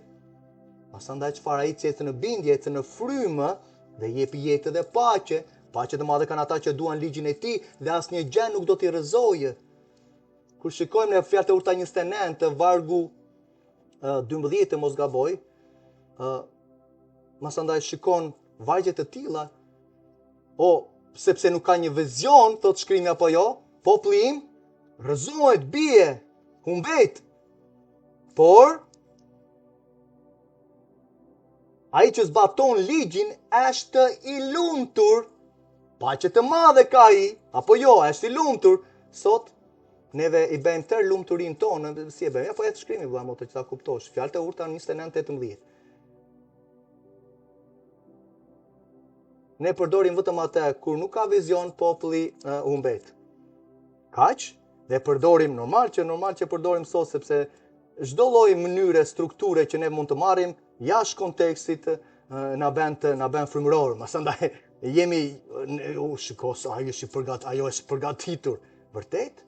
Pasandaj çfarë? Ai që ecën në bindje, ecën në frymë dhe jep jetë dhe paqe. Paqe të madhe kanë ata që duan ligjin e tij dhe asnjë gjë nuk do t'i rrëzojë. Kur shikojmë në fjalët e urta 29 të vargu 12, mos gaboj, masandaj shikon vargje të tilla, sepse nuk ka një vizion, thot shkrimi apo jo, populli im rrëzohet, bie, humbet. Por ai që zbaton ligjin është i lumtur. Paqe të madhe ka ai, apo jo, është i lumtur. Sot neve i bëjmë tërë lumturinë tonë, si e bëjmë? Po e të shkrimi, vëlla motë, që ta kuptosh. Fjalët e urta 29:18. Ne përdorim vetëm atë kur nuk ka vizion, populli humbet. Kaq? Dhe përdorim normal që përdorim sot, sepse çdo lloj mënyre, strukture që ne mund të marrim jashtë kontekstit na bën frymëror. Masandaj jemi shikos, ajo është përgatitur. Vërtet?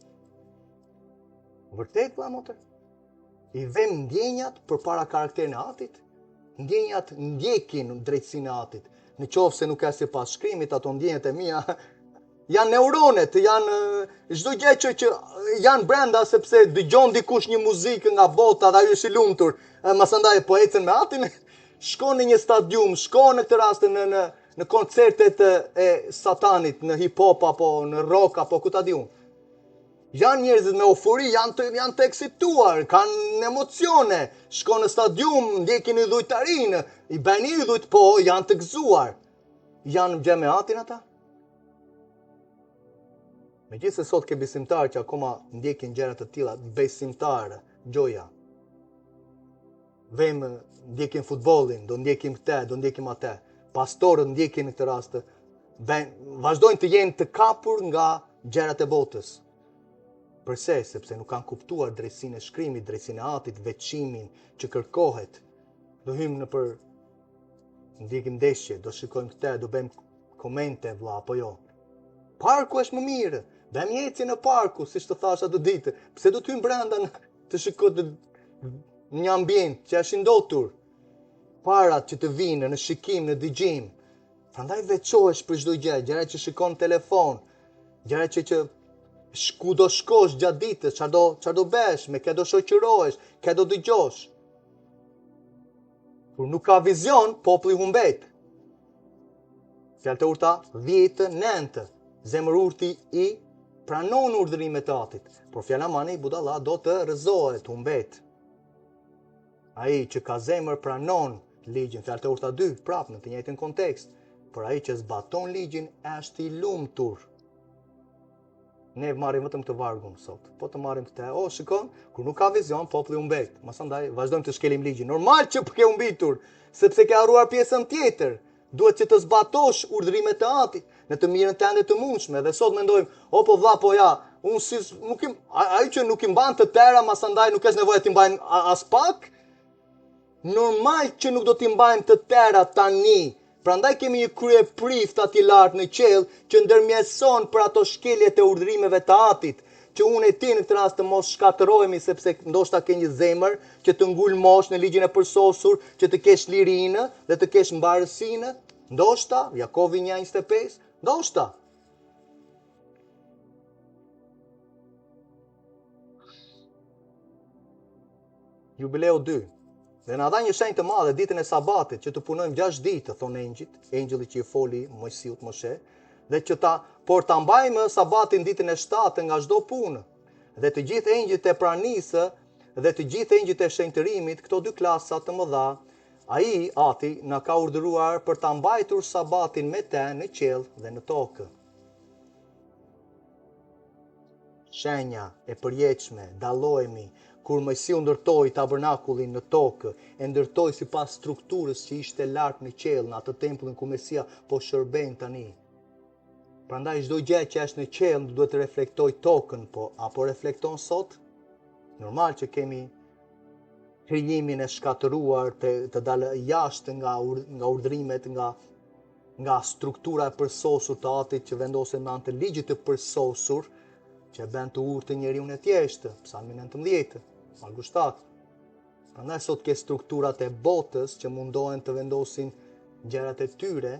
Vërtet, vëlla motër? I vëm ndjenjat përpara karakterit e Atit? Ndjenjat ndjekin drejtsinë e Atit. Në qoftë se nuk ka sipas shkrimit, ato ndjenjat e mia janë neuronet, janë çdo gjë që janë brenda, sepse dëgjon dikush një muzikë nga bota dhe ai është i lumtur. Masandaj po ecën me Atin, shkon në një stadium, shkon në këtë rast në koncertet e satanit, në hip hop apo në rock apo ku ta di unë. Janë njerëzit me eufori, janë të eksituar, kanë emocione, shkon në stadium, ndjekin idhujtarinë, i bëjnë idhujt, po janë të gëzuar. Janë gjë me Atin ata? Megjithëse sot ke besimtarë që akoma ndjekin gjëra të tilla, besimtarë, gjoja. vejmë ndjekim futbolin, do ndjekim këte, do ndjekim atë. Pastorët ndjekin në këtë rast, vazhdojnë të jenë të kapur nga gjërat e botës. Përse? Sepse nuk kanë kuptuar drejtsinë e shkrimit, drejtsinë e atit, veçimin që kërkohet. Do hymë në për ndjekim ndeshje, do shikojmë këte, do bëjmë komente, vlla, apo jo. Parku është më mirë, bëjmë ecje në parku, siç të thash atë ditë. Pse do të hymë brenda të shikojmë një ambient që është i ndotur, parat që të vinë në shikim, në dëgjim. Prandaj veçohesh për çdo gjë, gjëra që shikon në telefon, gjëra që ku do shkosh gjatë ditës, çfarë do bësh, me kë do shoqërohesh, kë do dëgjosh. Kur nuk ka vizion, populli humbet. Fjalë të urta 10:9. Zemër urti i pranon urdhërimet e atit, por fjala mani budalla do të rrëzohet, humbet. Ai që ka zemër pranon ligjin, fjalë të urta 2, prapë në të njëjtin kontekst, por ai që zbaton ligjin është i lumtur. Ne marrim vetëm të vargun sot. Po të marrim këtë. Shikon, kur nuk ka vizion, populli humbet. Masandaj vazhdojmë të shkelim ligjin. Normal që ke humbitur, sepse ke harruar pjesën tjetër. Duhet që të zbatosh urdhërimet e atit në të mirën tënde të mundshme. Dhe sot mendojmë, po vlla, po ja, ai që nuk i mban të tëra, masandaj nuk është nevojë t'i mbajmë as pak. Normal që nuk do t'i mbajmë të tëra tani. Prandaj kemi një krye prift aty lart në qell që ndërmjetëson për ato shkeljet e urdhërimeve të atit, që unë e ti në këtë rast të mos shkatërohemi sepse ndoshta ke një zemër që të ngulmosh në ligjin e përsosur, që të kesh lirinë dhe të kesh mbarësinë, ndoshta Jakovi 1:25, ndoshta. Jubileu 2. Dhe na dha një shenjë të madhe ditën e sabatit që të punojmë 6 ditë, thon engjëlli që i foli Mojsiut Moshe, dhe që por ta mbajmë sabatin ditën e 7 nga çdo punë. Dhe të gjithë engjëjt e pranisë dhe të gjithë engjëjt e shenjtërimit, këto dy klasa të mëdha, ai Ati na ka urdhëruar për ta mbajtur sabatin me te në qiell dhe në tokë. Shenja e përjetshme, dallohemi. Kur Mojsiu ndërtoi tabernakullin në tokë, e ndërtoi sipas strukturës që ishte lart në qiell, në atë tempullin ku Mesia po shërben tani. Prandaj çdo gjë që është në qiell duhet të reflektojë tokën, po apo reflekton sot? Normal që kemi krijimin e shkatëruar të dalë jashtë nga urdhrimet, nga struktura e përsosur të Atit që vendosen me anë të ligjit të përsosur, që bën të urtë njeriu e thjeshtë, Psalmi 19. Vargu 7. Prandaj sot ke strukturat e botës që mundohen të vendosin gjërat e tyre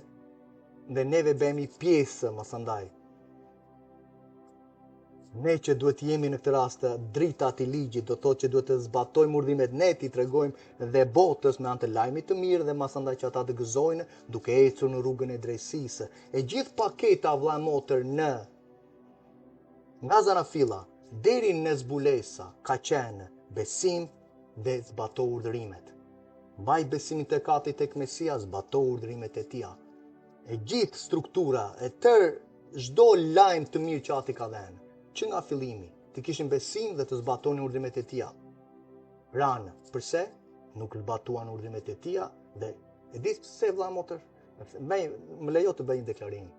dhe neve bëhemi pjesë masandaj. Ne që duhet jemi në këtë rast drita e ligjit, do thotë që duhet të zbatojmë urdhrimet, ne ti tregojmë dhe botës me anë të lajmit të mirë dhe masandaj që ata të gëzojnë duke ecur në rrugën e drejtësisë. E gjithë paketa vëlla motër nga Zanafilla deri në zbulesa ka qenë besim dhe zbato urdhrimet. Mbaj besimin tek Ati, tek Mesia, zbato urdhrimet e tij. E gjithë struktura e çdo lajm të mirë që Ati ka dhënë, që nga fillimi, të kishin besim dhe të zbatonin urdhrimet e tij. Ranë, përse? Nuk zbatuan urdhrimet e tij dhe e di pse vëlla motër, më lejo të bëj një deklarim.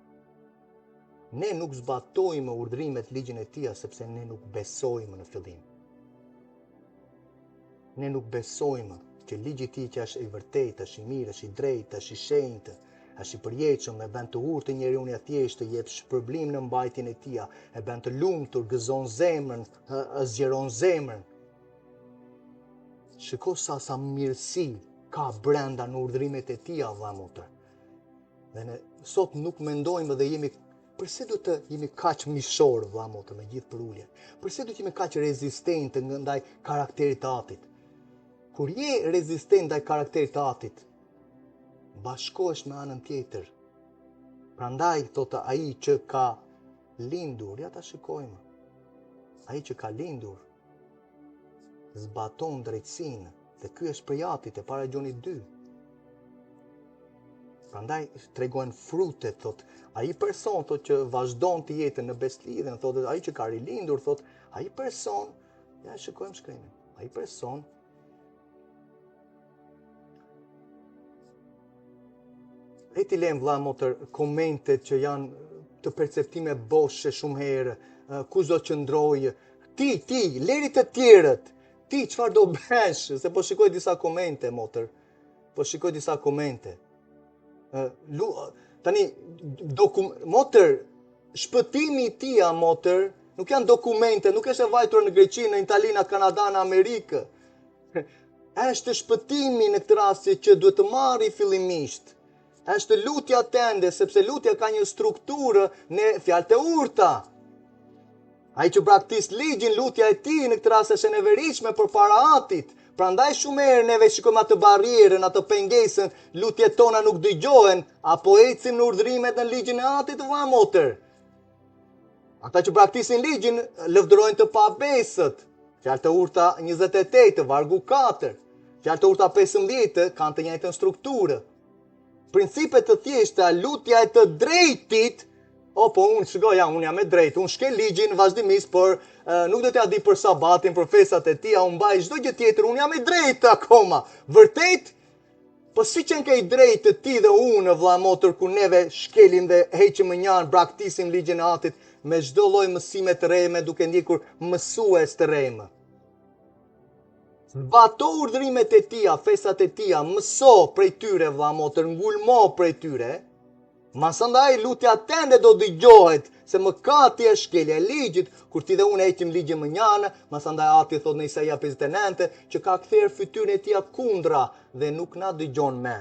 Ne nuk zbatojmë urdhrimet ligjin e tij sepse ne nuk besojmë në fillim. Ne nuk besojmë që ligji i tij që është i vërtetë, është i mirë, është i drejtë, është i shenjtë, është i përjetshëm, e bën të urtë njeriu i thjeshtë, jep shpërblim në mbajtjen e tij, e bën të lumtur, gëzon zemrën, zgjeron zemrën. Shiko sa mirësi ka brenda në urdhrimet e tij, vëlla motër. Dhe ne sot nuk mendojmë dhe jemi përse do të jemi kaq mishor, vëlla motër, me gjithë përuljen? Përse do të jemi kaq rezistent ndaj karakterit të Atit? Kur je rezistent ndaj karakterit të Atit, bashkohesh me anën tjetër. Prandaj thotë ai që ka lindur, ja ta shikojmë. Ai që ka lindur zbaton drejtsinë, dhe ky është prej Atit e para Gjonit 2. Prandaj tregojnë frutet, thotë, ai person thotë që vazhdon të jetë në beslidhen, thotë ai që ka rilindur, thotë, ai person, ja shikojmë shkrimin. Ai person E ti lem vlla motër komentet që janë të perceptime boshe shumë herë, ku do qëndroj, ti, leri të tjerët, ti çfarë do bësh, se po shikoj disa komente motër, po shikoj disa komente. Tani, motër, shpëtimi i tia motër, nuk janë dokumente, nuk është e vajtur në Greqi, në Itali, në Kanada, në Amerikë. Është shpëtimi në këtë rast që duhet të marri fillimisht. Është lutja tënde, sepse lutja ka një strukturë në fjalë të urta. Ai që braktis ligjin, lutja e tij në këtë rast është e neveritshme përpara Atit. Prandaj shumë herë neve shikojmë atë barrierën, atë pengesën, lutjet tona nuk dëgjohen, apo ecim në urdhrimet në ligjin e Atit vëlla motër. Ata që braktisin ligjin lëvdërojnë të pabesët. Fjalë të urta 28, vargu 4. Fjalë të urta 15 kanë të njëjtën strukturë. Principet të thjeshta, lutja e të drejtit, po unë jam e drejtë, unë shkel ligjin vazhdimisht, por nuk do t'ja di për sabatin, për festat e tia, unë mbaj çdo gjë tjetër, unë jam e drejtë akoma. Vërtet? Po si që ke i drejtë ti dhe unë, vëlla motër, ku neve shkelim dhe heqim njanë, braktisim ligjin e Atit me çdo lloj mësime të reme, duke ndjekur mësues të reme. Zbato urdhrimet e tia, festat e tia, mëso prej tyre vëlla motër, ngulmo prej tyre. Masandaj lutja tënde do dëgjohet, se mëkati është shkelja e ligjit, kur ti dhe unë heqim ligjin më njanë, masandaj Ati thot në Isaia 59 që ka kthyer fytyrën e tia kundra dhe nuk na dëgjon më.